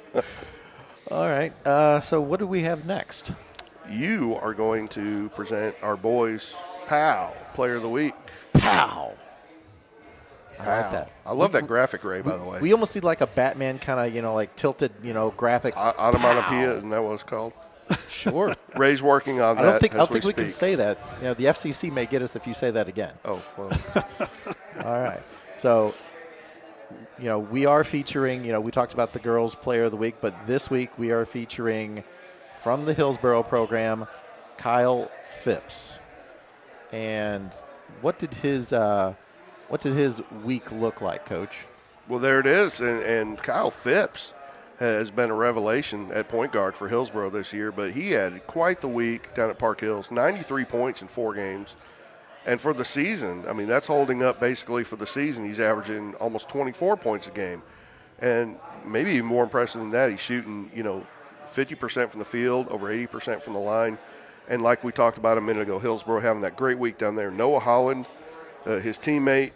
All right. So what do we have next? You are going to present our boys' PAL, Player of the Week. PAL. I like that. I love that graphic, Ray, by the way. We almost need like a Batman kind of, like tilted, graphic. Onomatopoeia, isn't that what it's called? Sure. Ray's working on that. I don't think we can say that. The FCC may get us if you say that again. Oh, well. All right. So, we are featuring, we talked about the girls' Player of the Week, but this week we are featuring from the Hillsborough program, Kyle Phipps. And what did his week look like, Coach? Well, there it is. And Kyle Phipps has been a revelation at point guard for Hillsborough this year, but he had quite the week down at Park Hills, 93 points in 4 games. And for the season, I mean, that's holding up basically for the season. He's averaging almost 24 points a game. And maybe even more impressive than that, he's shooting, 50% from the field, over 80% from the line. And like we talked about a minute ago, Hillsborough having that great week down there. Noah Holland, his teammate,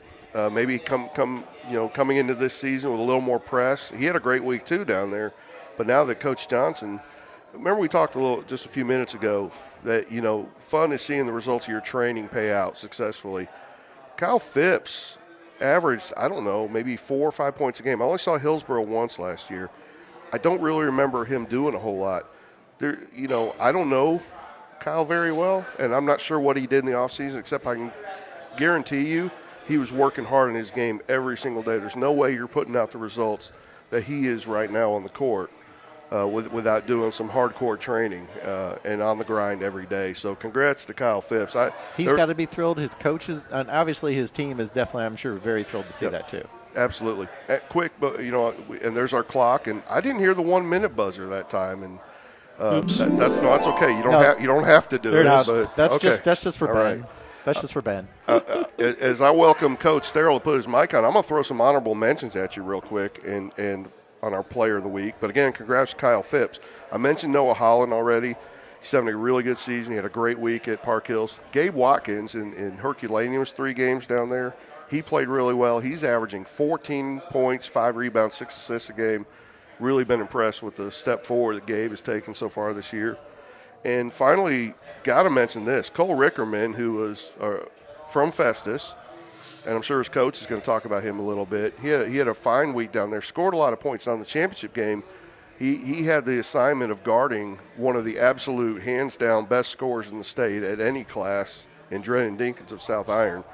maybe coming into this season with a little more press. He had a great week too down there. But now that Coach Johnson, remember we talked just a few minutes ago that, fun is seeing the results of your training pay out successfully. Kyle Phipps averaged, maybe 4 or 5 points a game. I only saw Hillsborough once last year. I don't really remember him doing a whole lot. I don't know Kyle very well, and I'm not sure what he did in the offseason, except I can guarantee you he was working hard in his game every single day. There's no way you're putting out the results that he is right now on the court without doing some hardcore training and on the grind every day. So congrats to Kyle Phipps. He's got to be thrilled. His coaches, and obviously his team is definitely, I'm sure, very thrilled to see that too. Absolutely. Quick, but, and there's our clock, and I didn't hear the 1-minute buzzer that time, and that's okay. You don't have to do it. But that's just for Ben. Right. That's just for Ben. As I welcome Coach Tharrell to put his mic on, I'm going to throw some honorable mentions at you real quick and on our Player of the Week. But, again, congrats to Kyle Phipps. I mentioned Noah Holland already. He's having a really good season. He had a great week at Park Hills. Gabe Watkins in Herculaneum's 3 games down there. He played really well. He's averaging 14 points, 5 rebounds, 6 assists a game. Really been impressed with the step forward that Gabe has taken so far this year. And finally, got to mention this. Cole Rickerman, who was from Festus, and I'm sure his coach is going to talk about him a little bit. He had a fine week down there, scored a lot of points. On the championship game, he had the assignment of guarding one of the absolute hands-down best scorers in the state at any class in Drennan Dinkins of South Iron,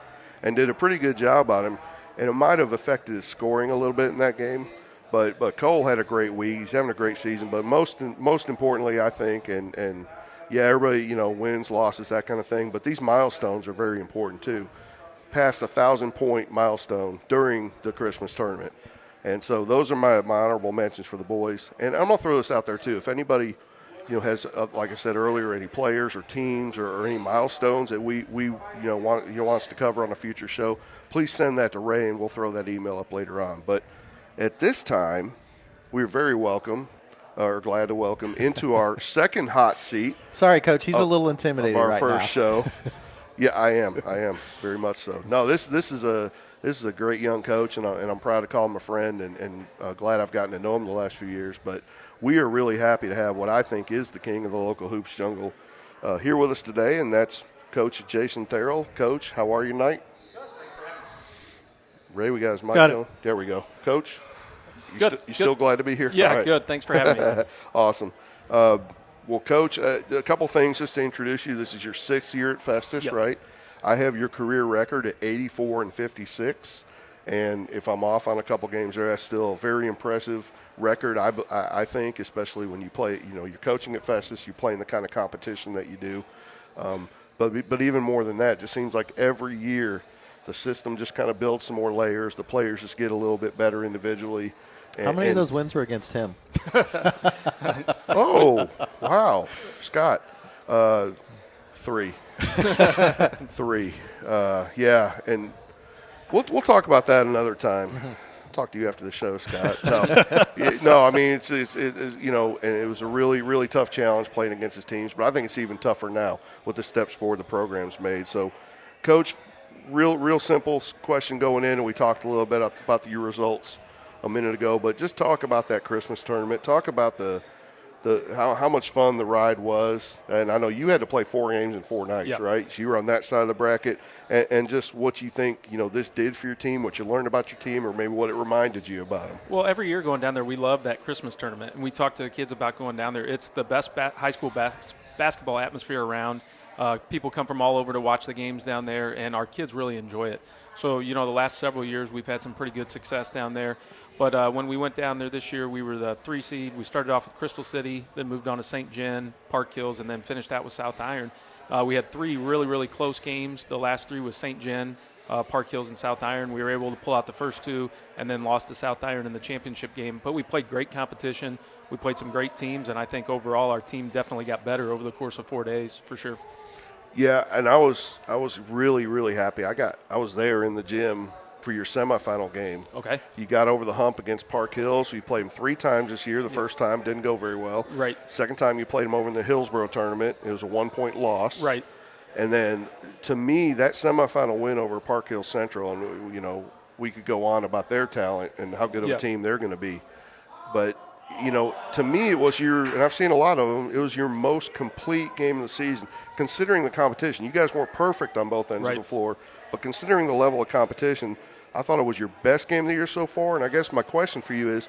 and did a pretty good job on him. And it might have affected his scoring a little bit in that game. But Cole had a great week. He's having a great season. But most importantly, I think, and yeah, everybody, wins, losses, that kind of thing. But these milestones are very important too. Passed 1,000-point milestone during the Christmas tournament. And so those are my honorable mentions for the boys. And I'm going to throw this out there too. If anybody, has, like I said earlier, any players or teams or any milestones that we want us to cover on a future show, please send that to Ray and we'll throw that email up later on. But at this time, we're very glad to welcome into our second hot seat. Sorry, Coach, he's a little intimidated of our right first now. show. Yeah, I am very much so. No, this is this is a great young coach, and I'm proud to call him a friend, and glad I've gotten to know him the last few years. But we are really happy to have what I think is the king of the local hoops jungle here with us today, and that's Coach Jason Tharrell. Coach, how are you tonight? Ray, we got his mic going. There we go. Coach, you still glad to be here? Yeah, right. Good. Thanks for having me. Awesome. Well, Coach, a couple things just to introduce you. This is your 6th year at Festus, Yep. right? I have your career record at 84-56, and if I'm off on a couple games there, that's still a very impressive record, I think, especially when you play, you're coaching at Festus, you're playing the kind of competition that you do. But even more than that, it just seems like every year the system just kind of builds some more layers. The players just get a little bit better individually. How many of those wins were against him? Oh, wow. Scott, 3. 3. Yeah, and we'll talk about that another time. I'll talk to you after the show, Scott. No, I mean, it's and it was a really, really tough challenge playing against his teams, but I think it's even tougher now with the steps forward the program's made. So, Coach, real simple question going in, and we talked a little bit about your results a minute ago, but just talk about that Christmas tournament. Talk about how much fun the ride was. And I know you had to play 4 games in 4 nights, Yep. right? So you were on that side of the bracket, and just what you think, this did for your team, what you learned about your team, or maybe what it reminded you about them. Well, every year going down there, we love that Christmas tournament, and we talk to the kids about going down there. It's the best high school basketball atmosphere around. People come from all over to watch the games down there, and our kids really enjoy it. So, the last several years we've had some pretty good success down there. But when we went down there this year, we were the 3 seed. We started off with Crystal City, then moved on to St. Jen, Park Hills, and then finished out with South Iron. We had 3 really, really close games. The last 3 was St. Jen, Park Hills, and South Iron. We were able to pull out the first 2 and then lost to South Iron in the championship game. But we played great competition. We played some great teams, and I think overall our team definitely got better over the course of 4 days for sure. Yeah, and I was really, really happy. I was there in the gym for your semifinal game. Okay. You got over the hump against Park Hills. You played them 3 times this year. The first time didn't go very well. Right. Second time you played them over in the Hillsborough tournament. It was a 1-point loss. Right. And then, to me, that semifinal win over Park Hills Central, and, we could go on about their talent and how good of a team they're going to be. But, to me, it was and I've seen a lot of them, it was your most complete game of the season, considering the competition. You guys weren't perfect on both ends of the floor, but considering the level of competition, I thought it was your best game of the year so far. And I guess my question for you is,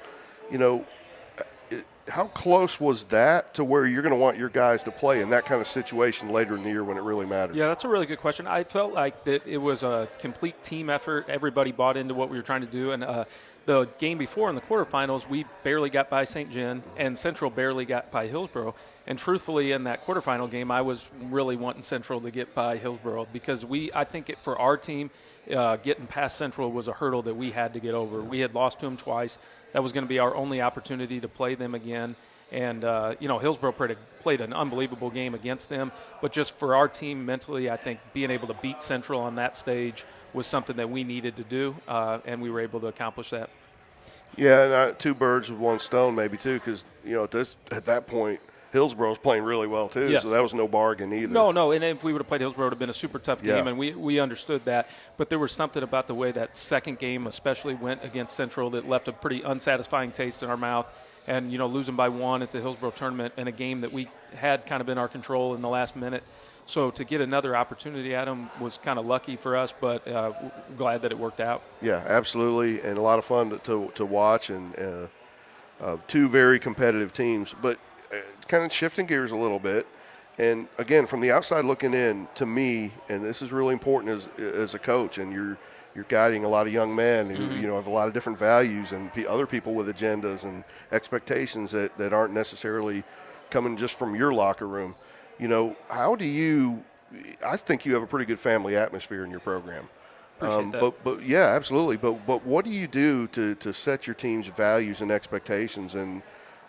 how close was that to where you're going to want your guys to play in that kind of situation later in the year when it really matters? Yeah, that's a really good question. I felt like that it was a complete team effort. Everybody bought into what we were trying to do. And the game before in the quarterfinals, we barely got by St. Jen, and Central barely got by Hillsborough. And truthfully, in that quarterfinal game, I was really wanting Central to get by Hillsborough because I think for our team, getting past Central was a hurdle that we had to get over. We had lost to them twice. That was going to be our only opportunity to play them again. And, Hillsborough played an unbelievable game against them. But just for our team mentally, I think being able to beat Central on that stage was something that we needed to do, and we were able to accomplish that. Yeah, and 2 birds with 1 stone maybe too, because, at that point, Hillsborough's playing really well too, yes. So that was no bargain either. No, and if we would have played Hillsborough, it would have been a super tough game, and we understood that. But there was something about the way that second game especially went against Central that left a pretty unsatisfying taste in our mouth. And, losing by 1 at the Hillsborough tournament in a game that we had kind of in our control in the last minute. So to get another opportunity at them was kind of lucky for us, but glad that it worked out. Yeah, absolutely, and a lot of fun to watch, and 2 very competitive teams. But kind of shifting gears a little bit, and again, from the outside looking in, to me, and this is really important as a coach, and you're guiding a lot of young men who have a lot of different values and other people with agendas and expectations that aren't necessarily coming just from your locker room. How do you – I think you have a pretty good family atmosphere in your program. Appreciate that. But yeah, absolutely. But what do you do to set your team's values and expectations? And,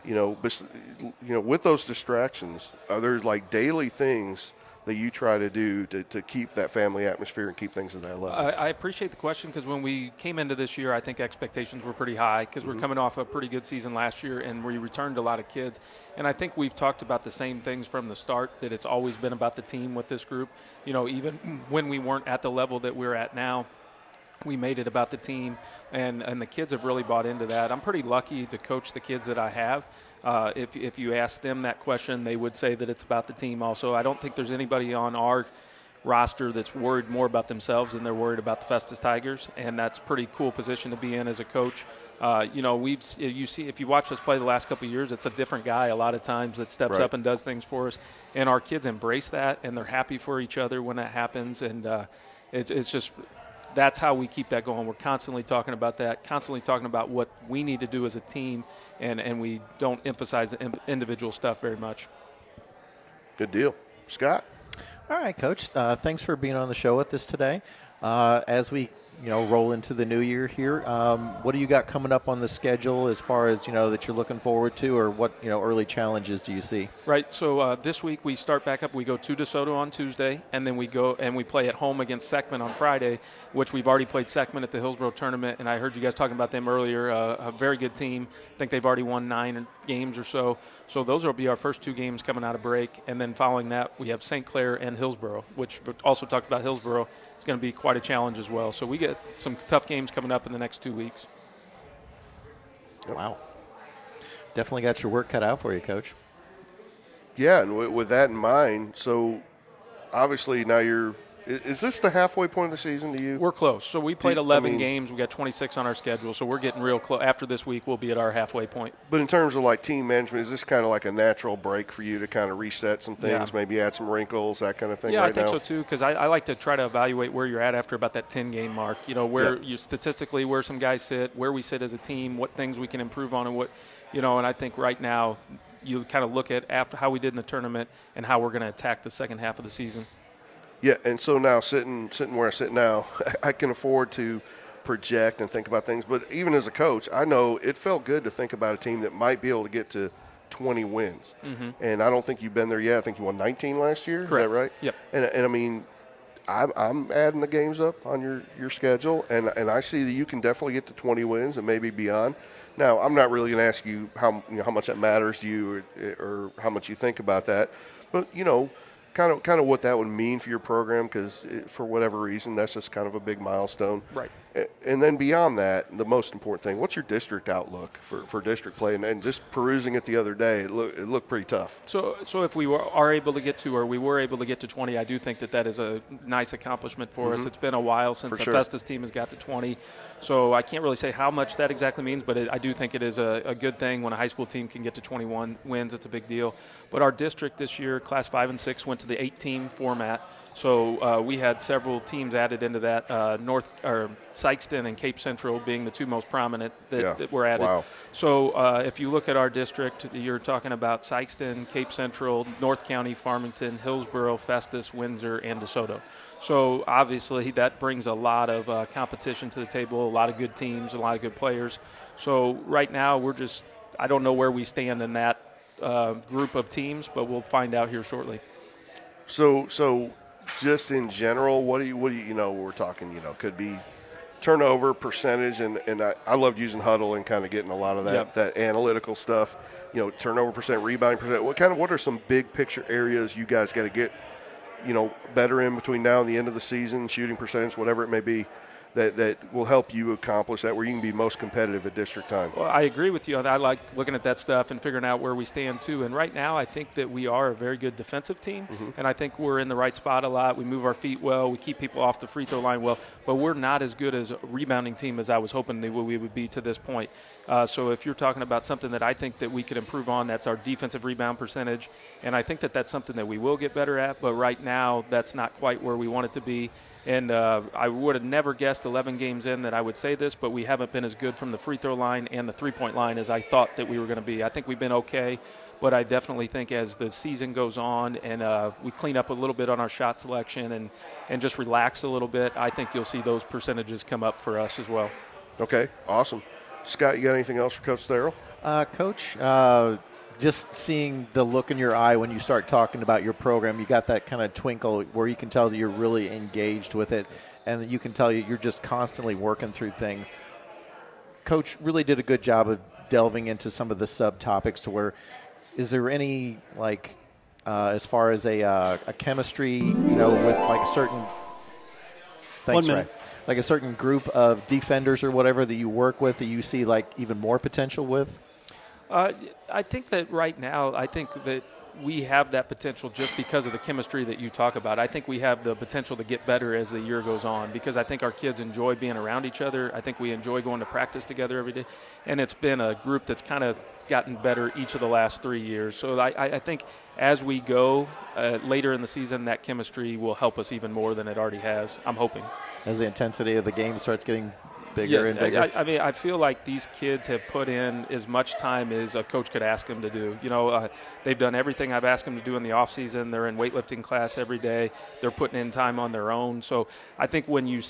with those distractions, are there like daily things that you try to do to keep that family atmosphere and keep things at that level? I appreciate the question because when we came into this year, I think expectations were pretty high because we're coming off a pretty good season last year and we returned a lot of kids. And I think we've talked about the same things from the start, that it's always been about the team with this group. Even when we weren't at the level that we're at now, we made it about the team, and the kids have really bought into that. I'm pretty lucky to coach the kids that I have. If you ask them that question, they would say that it's about the team also. I don't think there's anybody on our roster that's worried more about themselves than they're worried about the Festus Tigers, and that's a pretty cool position to be in as a coach. If you watch us play the last couple of years, it's a different guy a lot of times that steps up and does things for us, and our kids embrace that, and they're happy for each other when that happens, and it's just that's how we keep that going. We're constantly talking about that, constantly talking about what we need to do as a team, and we don't emphasize the individual stuff very much. Good deal. Scott? All right, Coach. Thanks for being on the show with us today. As we roll into the new year here, what do you got coming up on the schedule as far as that you're looking forward to, or what early challenges do you see? Right. So this week we start back up. We go to DeSoto on Tuesday, and then we go and we play at home against Suckman on Friday, which we've already played Suckman at the Hillsborough tournament, and I heard you guys talking about them earlier. A very good team. I think they've already won 9 games or so. So those will be our first 2 games coming out of break, and then following that we have St. Clair and Hillsborough, which we also talked about Hillsborough. It's going to be quite a challenge as well. So we get some tough games coming up in the next 2 weeks. Wow. Definitely got your work cut out for you, Coach. Yeah, and with that in mind, so obviously now is this the halfway point of the season to you? We're close. So we played 11 games. We got 26 on our schedule, so we're getting real close. After this week, we'll be at our halfway point. But in terms of like team management, is this kind of like a natural break for you to kind of reset some things, maybe add some wrinkles, that kind of thing? Yeah, I think so too, because I like to try to evaluate where you're at after about that 10-game mark. Where you statistically, where some guys sit, where we sit as a team, what things we can improve on, and what, and I think right now you kind of look at after how we did in the tournament and how we're going to attack the second half of the season. Yeah, and so now sitting where I sit now, I can afford to project and think about things. But even as a coach, I know it felt good to think about a team that might be able to get to 20 wins. Mm-hmm. And I don't think you've been there yet. I think you won 19 last year. Correct. Is that right? Yep. And I mean, I'm adding the games up on your schedule, and I see that you can definitely get to 20 wins and maybe beyond. Now, I'm not really going to ask you how much that matters to you or how much you think about that, but kind of what that would mean for your program, because for whatever reason, that's just kind of a big milestone. Right. And then beyond that, the most important thing, what's your district outlook for district play? And just perusing it the other day, it looked pretty tough. So if we were able to get to 20, I do think that is a nice accomplishment for us. It's been a while since the Festus team has got to 20. So I can't really say how much that exactly means, but I do think it is a good thing when a high school team can get to 21 wins. It's a big deal. But our district this year, Class 5 and 6, went to the 8-team format. So we had several teams added into that, Sykeston and Cape Central being the 2 most prominent that were added. Wow. So if you look at our district, you're talking about Sykeston, Cape Central, North County, Farmington, Hillsborough, Festus, Windsor, and DeSoto. So obviously that brings a lot of competition to the table, a lot of good teams, a lot of good players. So right now I don't know where we stand in that group of teams, but we'll find out here shortly. So just in general, what do you we're talking, could be turnover percentage, and I loved using Huddle and kind of getting a lot of that analytical stuff, turnover percent, rebounding percent. What are some big picture areas you guys got to get, better in between now and the end of the season, shooting percentage, whatever it may be, that will help you accomplish that, where you can be most competitive at district time? Well, I agree with you. I like looking at that stuff and figuring out where we stand, too. And right now I think that we are a very good defensive team, and I think we're in the right spot a lot. We move our feet well. We keep people off the free throw line well. But we're not as good as a rebounding team as I was hoping we would be to this point. So if you're talking about something that I think that we could improve on, that's our defensive rebound percentage. And I think that that's something that we will get better at. But right now that's not quite where we want it to be. And I would have never guessed 11 games in that I would say this, but we haven't been as good from the free throw line and the three-point line as I thought that we were going to be. I think we've been okay, but I definitely think as the season goes on and we clean up a little bit on our shot selection and just relax a little bit, I think you'll see those percentages come up for us as well. Okay, awesome. Scott, you got anything else for Coach Tharrell? Coach, just seeing the look in your eye when you start talking about your program, you got that kind of twinkle where you can tell that you're really engaged with it, and you can tell you're just constantly working through things. Coach really did a good job of delving into some of the subtopics to where, is there any, as far as a chemistry, with like a certain Thanks, 1 minute. Ray. Like a certain group of defenders or whatever that you work with that you see like even more potential with? I think that right now, I think that we have that potential just because of the chemistry that you talk about. I think we have the potential to get better as the year goes on because I think our kids enjoy being around each other. I think we enjoy going to practice together every day. And it's been a group that's kind of gotten better each of the last 3 years. So I think as we go later in the season, that chemistry will help us even more than it already has. I'm hoping. As the intensity of the game starts getting bigger and bigger. I mean, I feel like these kids have put in as much time as a coach could ask them to do. You know, they've done everything I've asked them to do in the off season. They're in weightlifting class every day. They're putting in time on their own. So I think when you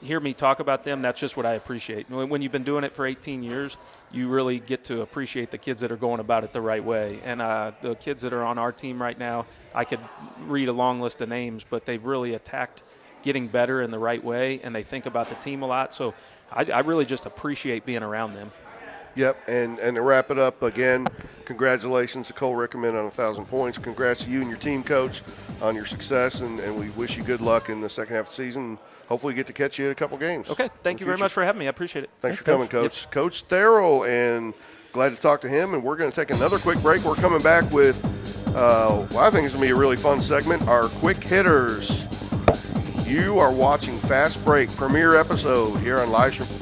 hear me talk about them, that's just what I appreciate. When you've been doing it for 18 years, you really get to appreciate the kids that are going about it the right way. And the kids that are on our team right now, I could read a long list of names, but they've really attacked getting better in the right way, and they think about the team a lot. So I really just appreciate being around them. Yep, and to wrap it up, again, congratulations to Cole Rickerman on 1,000 points. Congrats to you and your team, Coach, on your success, and we wish you good luck in the second half of the season. Hopefully get to catch you at a couple games. Okay, thank you very much for having me. I appreciate it. Thanks for coming, Coach. Yep. Coach Tharrell, and glad to talk to him, and we're going to take another quick break. We're coming back with, I think it's going to be a really fun segment, our quick hitters. You are watching Fast Break premiere episode here on Livestream.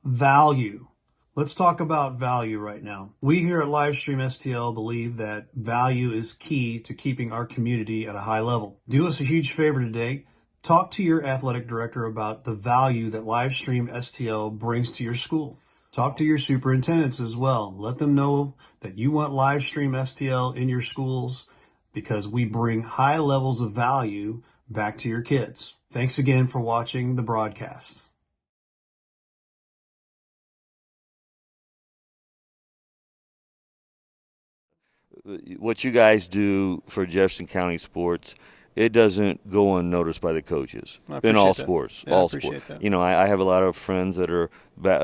Value. Let's talk about value right now. We here at Livestream STL believe that value is key to keeping our community at a high level. Do us a huge favor today. Talk to your athletic director about the value that Livestream STL brings to your school. Talk to your superintendents as well. Let them know that you want Livestream STL in your schools because we bring high levels of value back to your kids. Thanks again for watching the broadcast. What you guys do for Jefferson County sports, it doesn't go unnoticed by the coaches in all sports. Yeah, all I appreciate sports. That. You know, I have a lot of friends that are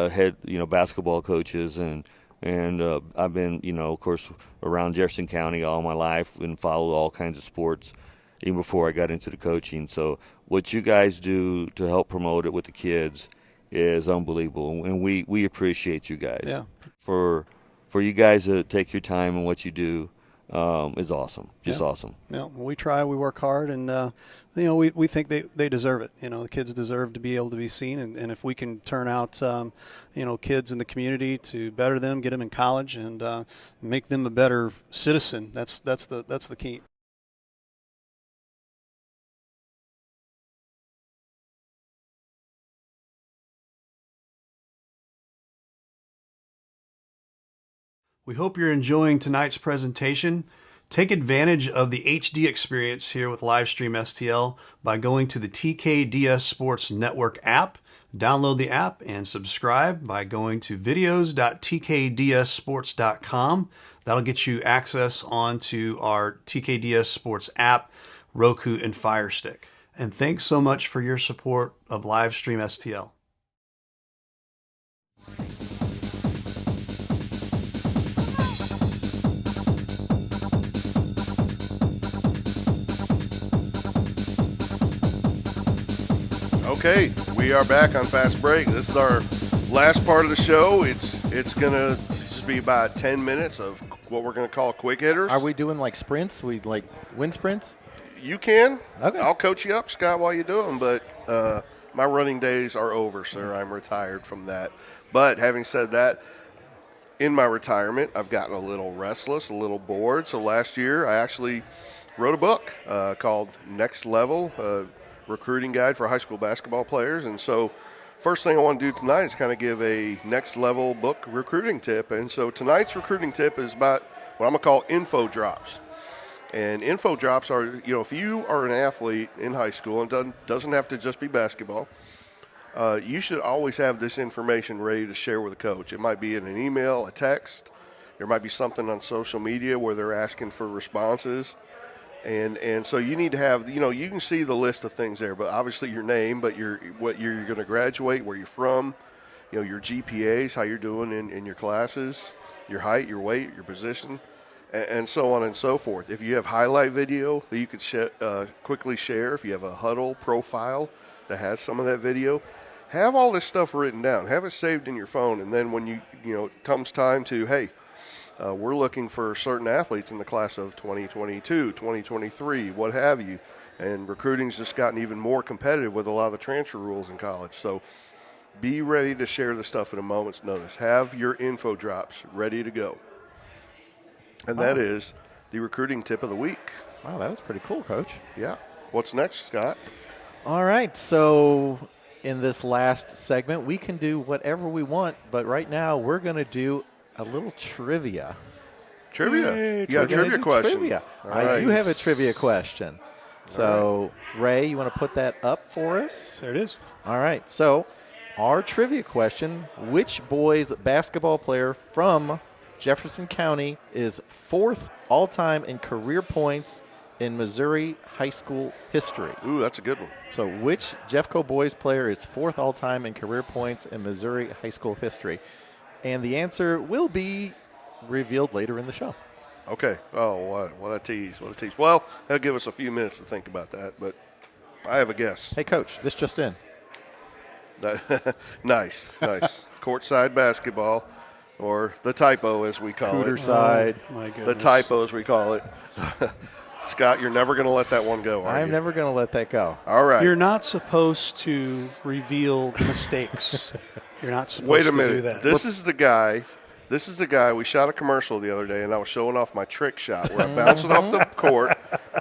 head, basketball coaches, and I've been, of course, around Jefferson County all my life and followed all kinds of sports, even before I got into the coaching. So what you guys do to help promote it with the kids is unbelievable, and we appreciate you guys. Yeah. For you guys to take your time and what you do is awesome. Just awesome. Yeah, well, we try, we work hard, and we think they deserve it. The kids deserve to be able to be seen, and if we can turn out kids in the community to better them, get them in college, and make them a better citizen, that's the key. We hope you're enjoying tonight's presentation. Take advantage of the HD experience here with Livestream STL by going to the TKDS Sports Network app. Download the app and subscribe by going to videos.tkdssports.com. That'll get you access onto our TKDS Sports app, Roku, and Fire Stick. And thanks so much for your support of Livestream STL. Okay, we are back on Fast Break. This is our last part of the show. It's going to just be about 10 minutes of what we're going to call quick hitters. Are we doing like sprints? We like wind sprints? You can. Okay. I'll coach you up, Scott, while you do them, but my running days are over, sir. I'm retired from that. But having said that, in my retirement, I've gotten a little restless, a little bored. So last year, I actually wrote a book called Next Level, recruiting guide for high school basketball players. And so first thing I want to do tonight is kind of give a next level book recruiting tip. And so tonight's recruiting tip is about what I'm going to call info drops. And info drops are, if you are an athlete in high school, and doesn't have to just be basketball, you should always have this information ready to share with a coach. It might be in an email, a text. There might be something on social media where they're asking for responses. And so you need to have, you can see the list of things there, but obviously your name, but what year you're going to graduate, where you're from, your GPAs, how you're doing in your classes, your height, your weight, your position, and so on and so forth. If you have highlight video that you could quickly share, if you have a huddle profile that has some of that video, have all this stuff written down. Have it saved in your phone, and then when it comes time to, hey, we're looking for certain athletes in the class of 2022, 2023, what have you. And recruiting's just gotten even more competitive with a lot of the transfer rules in college. So be ready to share the stuff at a moment's notice. Have your info drops ready to go. And that is the recruiting tip of the week. Wow, that was pretty cool, Coach. Yeah. What's next, Scott? All right, so in this last segment, we can do whatever we want, but right now we're going to do a little trivia. Trivia? You got a trivia question. Trivia. Right. I do have a trivia question. So, Ray, you want to put that up for us? There it is. All right. So, our trivia question, which boys basketball player from Jefferson County is 4th all-time in career points in Missouri high school history? Ooh, that's a good one. So, which Jeffco boys player is 4th all-time in career points in Missouri high school history? And the answer will be revealed later in the show. Okay. Oh, what a tease. What a tease. Well, that'll give us a few minutes to think about that, but I have a guess. Hey, Coach, this just in. Nice. Courtside basketball, or the typo as we call Cooter it. side. Oh, my goodness. The typo as we call it. Scott, you're never going to let that one go, are you? I'm never going to let that go. All right. You're not supposed to reveal mistakes. You're not supposed Wait a to minute. do that. This is the guy. We shot a commercial the other day, and I was showing off my trick shot where I bounced it off the court,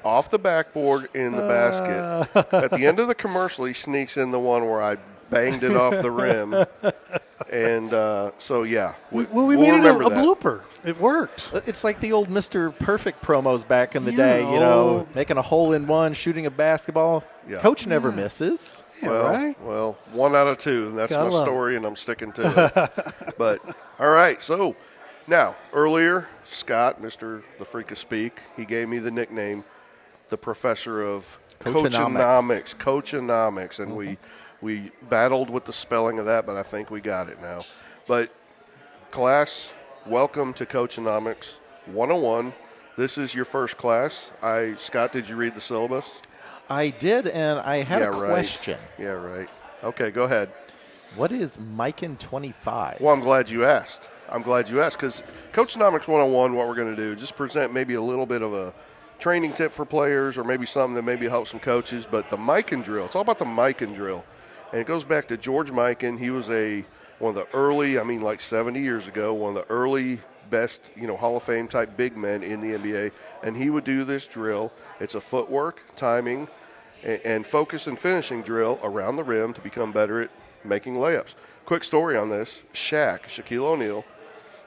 off the backboard, in the basket. At the end of the commercial, he sneaks in the one where I banged it off the rim. And so, yeah. We made it a blooper. It worked. It's like the old Mr. Perfect promos back in the day, making a hole-in-one, shooting a basketball. Yeah. Coach never misses. Well, 1 out of 2, and that's my story, and I'm sticking to it. But, all right, so now, earlier, Scott, Mr. The Freak of Speak, he gave me the nickname, the professor of Coachonomics. Coachonomics, and we battled with the spelling of that, but I think we got it now. But, class, welcome to Coachonomics 101. This is your first class. Scott, did you read the syllabus? I did, and I had a question. Yeah, right. Okay, go ahead. What is Mikan 25? Well, I'm glad you asked. Because Coachonomics 101, what we're going to do, just present maybe a little bit of a training tip for players, or maybe something that maybe helps some coaches. But the Mikan drill, it's all about the Mikan drill. And it goes back to George Mikan. He was one of the early, like 70 years ago, one of the early best, Hall of Fame type big men in the NBA. And he would do this drill. It's a footwork, timing, and focus and finishing drill around the rim to become better at making layups. Quick story on this. Shaquille O'Neal,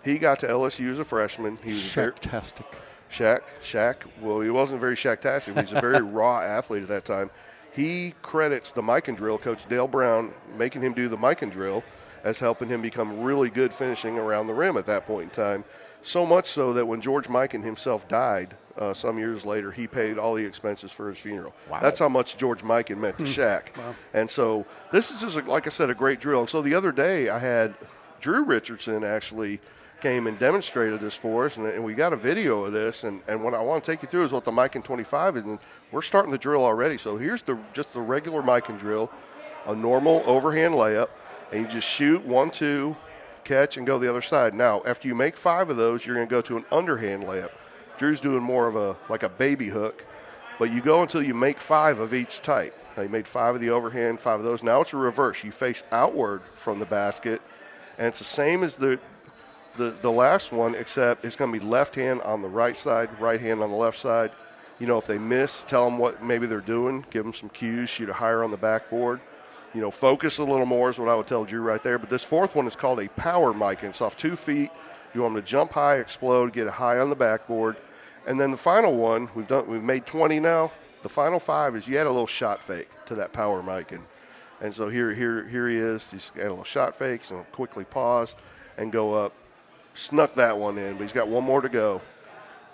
he got to LSU as a freshman. He was Shaq-tastic. Shaq, well, he wasn't very Shaq-tastic. He was a very raw athlete at that time. He credits the Mikan drill, Coach Dale Brown, making him do the Mikan drill, as helping him become really good finishing around the rim at that point in time. So much so that when George Mikan himself died some years later, he paid all the expenses for his funeral. Wow. That's how much George Mikan meant to Shaq. Wow. And so this is just, like I said, a great drill. And so the other day I had Drew Richardson actually came and demonstrated this for us, and we got a video of this. And what I want to take you through is what the Mikan 25 is. And we're starting the drill already. So here's just the regular Mikan drill, a normal overhand layup, and you just shoot 1, 2, catch, and go the other side. Now, after you make 5 of those, you're going to go to an underhand layup. Drew's doing more of a baby hook, but you go until you make 5 of each type. Now, you made 5 of the overhand, 5 of those. Now it's a reverse. You face outward from the basket, and it's the same as the last one, except it's going to be left hand on the right side, right hand on the left side. If they miss, tell them what maybe they're doing. Give them some cues. Shoot it higher on the backboard. Focus a little more is what I would tell Drew right there. But this fourth one is called a power Mikan. It's off 2 feet. You want them to jump high, explode, get it high on the backboard. And then the final one, we've made 20 now. The final 5 is you add a little shot fake to that power Mikan. And so here he is. He's got a little shot fake, so quickly pause and go up. Snuck that one in, but he's got one more to go.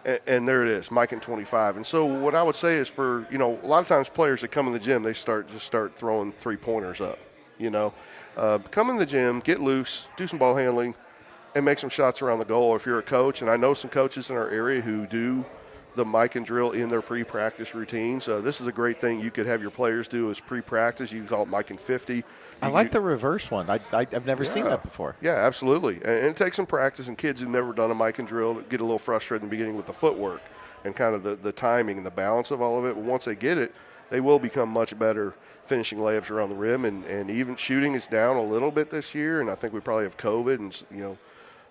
And there it is, Mike and 25. And so what I would say is for, a lot of times players that come in the gym, they start throwing three-pointers up, Come in the gym, get loose, do some ball handling, and make some shots around the goal if you're a coach. And I know some coaches in our area who do the mic and drill in their pre-practice routines. This is a great thing you could have your players do as pre-practice. You can call it mic and 50. I like the reverse one. I've never seen that before. Yeah, absolutely. And it takes some practice, and kids who've never done a mic and drill get a little frustrated in the beginning with the footwork and kind of the timing and the balance of all of it. But once they get it, they will become much better finishing layups around the rim. And even shooting is down a little bit this year, and I think we probably have COVID and,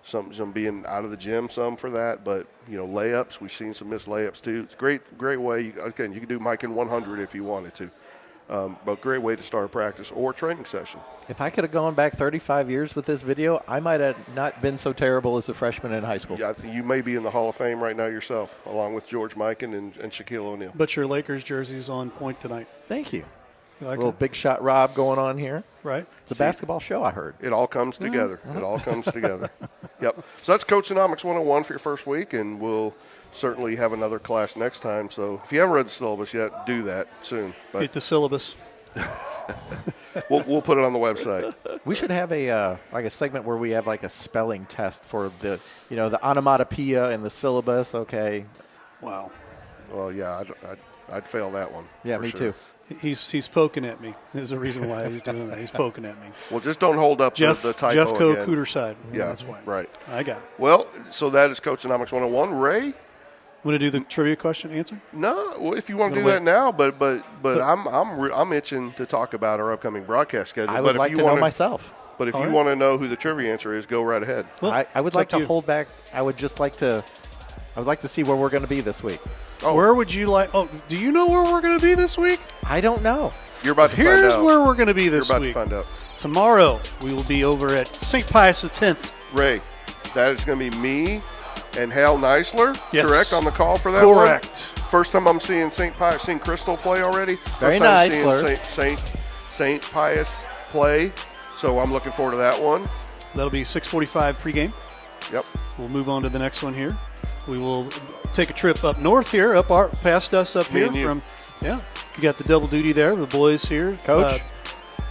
some being out of the gym some for that. But, layups, we've seen some missed layups too. It's a great way. Again, you can do mic and 100 if you wanted to. But great way to start a practice or a training session. If I could have gone back 35 years with this video, I might have not been so terrible as a freshman in high school. Yeah, I think you may be in the Hall of Fame right now yourself, along with George Mikan and Shaquille O'Neal. But your Lakers jersey's on point tonight. Thank you. Like a little big shot Rob going on here. Right. It's a basketball show, I heard. It all comes together. It all comes together. Yep. So that's Coachonomics 101 for your first week, and we'll certainly have another class next time. So if you haven't read the syllabus yet, do that soon. But get the syllabus. we'll put it on the website. We should have a segment where we have like a spelling test for the the onomatopoeia and the syllabus. Okay. Wow. Well, yeah, I'd fail that one. Yeah, me too. He's poking at me. There's a reason why he's doing that. He's poking at me. Well, just don't hold up the typo Jeffco again. Cooter side. Yeah, that's why. Right. I got it. Well, so that is Coachonomics 101. Ray? Want to do the trivia question answer? No, well, if you want to do that now, but I'm itching to talk about our upcoming broadcast schedule. I would like to know myself. But if you want to know who the trivia answer is, go right ahead. Well, I would like to hold back. I would like to see where we're going to be this week. Oh. Where would you like? Oh, do you know where we're going to be this week? I don't know. You're about to find out. Here's where we're going to be this week. You're about to find out. Tomorrow, we will be over at St. Pius X. Ray, that is going to be me and Hal Neisler, yes. Correct, on the call for that Correct. One? First time I'm seeing St. Pius, seeing Crystal play already. Very nice, seeing St. Pius play, so I'm looking forward to that one. That'll be 6:45 pregame. Yep. We'll move on to the next one here. We will take a trip up north here, past us up here. You got the double duty there, the boys here. Coach.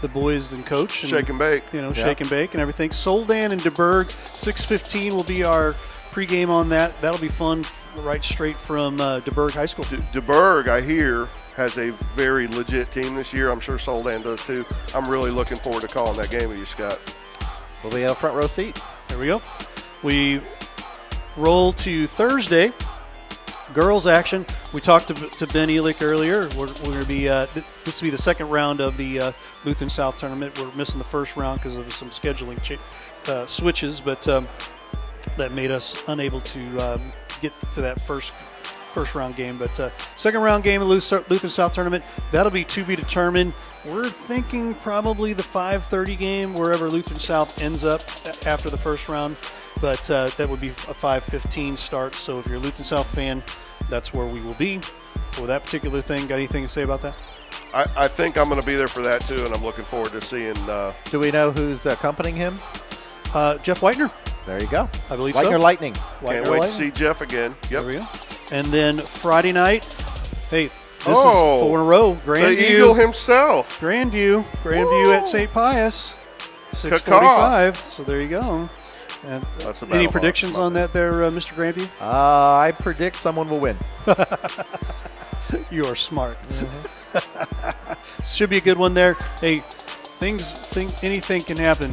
The boys and coach. And, shake and bake. Shake and bake and everything. Soldan and DeBerg, 6:15 will be our pregame on that. That'll be fun, right straight from DeBerg High School. DeBerg, I hear, has a very legit team this year. I'm sure Soldan does too. I'm really looking forward to calling that game with you, Scott. We'll be a front row seat. There we go. We roll to Thursday. Girls action. We talked to Ben Elick earlier. We're going to be this will be the second round of the Lutheran South tournament. We're missing the first round because of some scheduling switches, but that made us unable to get to that first round game. But second round game of Lutheran South tournament, that'll be to be determined. We're thinking probably the 5:30 game wherever Lutheran South ends up after the first round. But that would be a 5:15 start. So if you're a Lutheran South fan, that's where we will be. For that particular thing, got anything to say about that? I think I'm going to be there for that too, and I'm looking forward to seeing. Do we know who's accompanying him? Jeff Whitener. There you go. I believe Whitener so. Lightning. Can't wait to see Jeff again. Yep. There we go. And then Friday night, hey, this is 4 in a row. Grandview. The Eagle himself. Grandview at St. Pius. 6:45. So there you go. And any predictions on that there, Mr. Grandview? I predict someone will win. You are smart. Should be a good one there. Hey, anything can happen,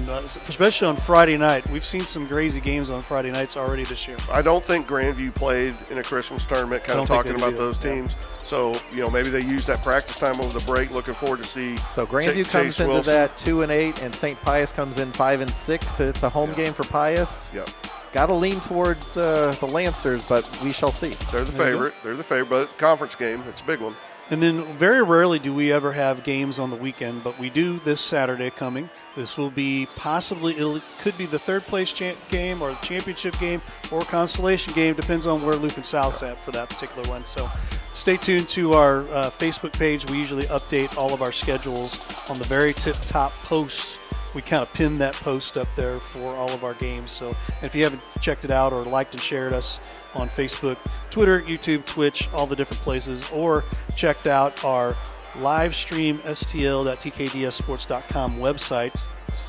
especially on Friday night. We've seen some crazy games on Friday nights already this year. I don't think Grandview played in a Christmas tournament, kind of talking about those teams. So, maybe they used that practice time over the break. Looking forward to see. So Grandview comes into that 2-8, and St. Pius comes in 5-6. So it's a home game for Pius. Yep. Got to lean towards the Lancers, but we shall see. They're the favorite. They're the favorite, but conference game, it's a big one. And then very rarely do we ever have games on the weekend, but we do this Saturday coming. This will be it could be the third place game or the championship game or consolation game, depends on where Lutheran South's at for that particular one. So stay tuned to our Facebook page. We usually update all of our schedules on the very top posts we kind of pinned that post up there for all of our games. So and if you haven't checked it out or liked and shared us on Facebook, Twitter, YouTube, Twitch, all the different places, or checked out our live stream stl.tkdssports.com website.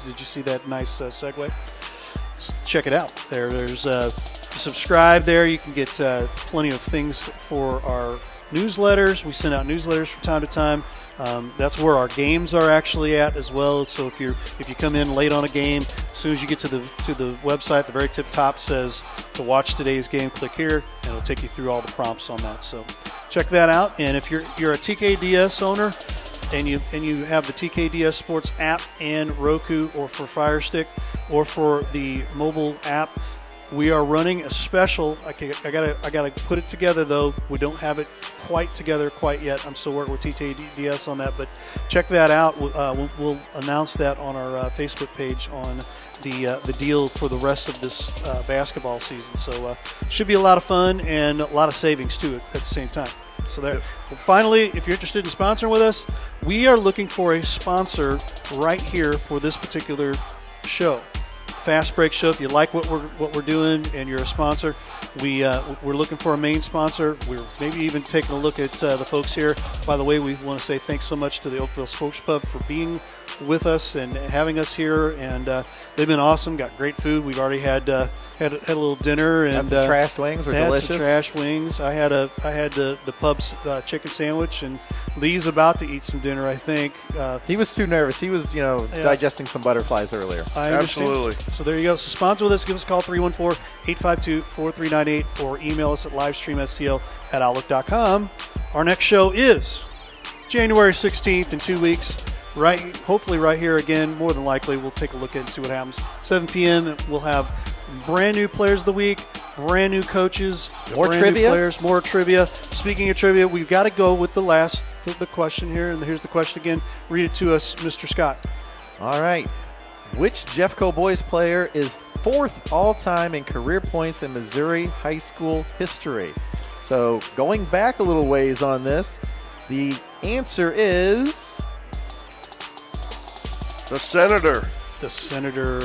Did you see that nice segue? Check it out. There's subscribe there. You can get plenty of things for our newsletters. We send out newsletters from time to time. That's where our games are actually at as well. So if you come in late on a game, as soon as you get to the website, the very tip top says to watch today's game. Click here, and it'll take you through all the prompts on that. So check that out. And if you're a TKDS owner and you have the TKDS Sports app and Roku, or for Fire Stick, or for the mobile app, we are running a special. I gotta put it together though. We don't have it quite together quite yet. I'm still working with TKDS on that, but check that out. We'll announce that on our Facebook page on the deal for the rest of this basketball season. So should be a lot of fun and a lot of savings too at the same time. So there. Well, finally, if you're interested in sponsoring with us, we are looking for a sponsor right here for this particular show. Fast Break Show. If you like what we're doing and you're a sponsor, we're looking for a main sponsor. We're maybe even taking a look at the folks here. By the way, we want to say thanks so much to the Oakville Sports Pub for being with us and having us here. And they've been awesome. Got great food. We've already had a little dinner and some trashed wings. Were delicious. Some trashed wings. I had the pub's chicken sandwich, and Lee's about to eat some dinner, I think. He was too nervous. He was, digesting some butterflies earlier. I understand. Absolutely. So there you go. So sponsor with us. Give us a call, 314-852-4398, or email us at livestreamstl@outlook.com. Our next show is January 16th in 2 weeks. Hopefully right here again. More than likely, we'll take a look at it and see what happens. 7 p.m. We'll have brand new players of the week, brand new coaches, more trivia, players, more trivia. Speaking of trivia, we've got to go with the question here, and here's the question again. Read it to us, Mr. Scott. All right. Which Jeffco Boys player is 4th all-time in career points in Missouri high school history? So going back a little ways on this, the answer is the Senator.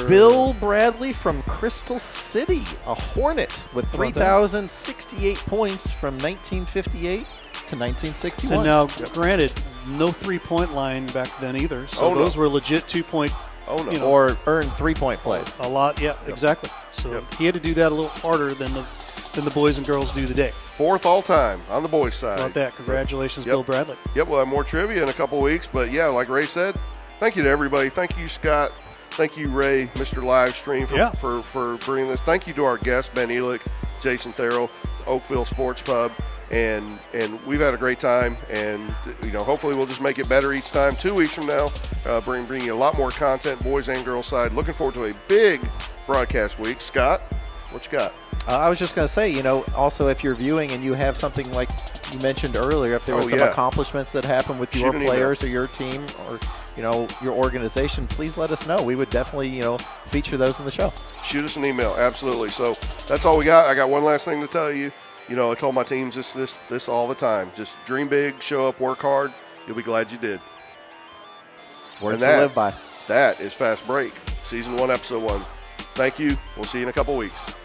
Bill Bradley from Crystal City, a Hornet with 3,068 points from 1958 to 1961. And now, granted, no three-point line back then either, so those were legit 2-point. Or earned 3-point plays. A lot, yeah, exactly. So he had to do that a little harder than the boys and girls do today. 4th all-time on the boys' side. How about that? Congratulations, Bill Bradley. Yep, we'll have more trivia in a couple weeks, but yeah, like Ray said, thank you to everybody. Thank you, Scott. Thank you, Ray, Mr. Livestream, for bringing this. Thank you to our guests, Ben Elick, Jason Tharrell, Oakville Sports Pub, and we've had a great time. And hopefully we'll just make it better each time. 2 weeks from now, bring you a lot more content, boys and girls side. Looking forward to a big broadcast week. Scott, what you got? I was just going to say, also if you're viewing and you have something like you mentioned earlier, if there were some accomplishments that happened with your players or your team or your organization, please let us know. We would definitely, feature those in the show. Shoot us an email, absolutely. So that's all we got. I got one last thing to tell you. I told my teams this all the time. Just dream big, show up, work hard. You'll be glad you did. Words to live by. That is Fast Break, Season 1, Episode 1. Thank you. We'll see you in a couple weeks.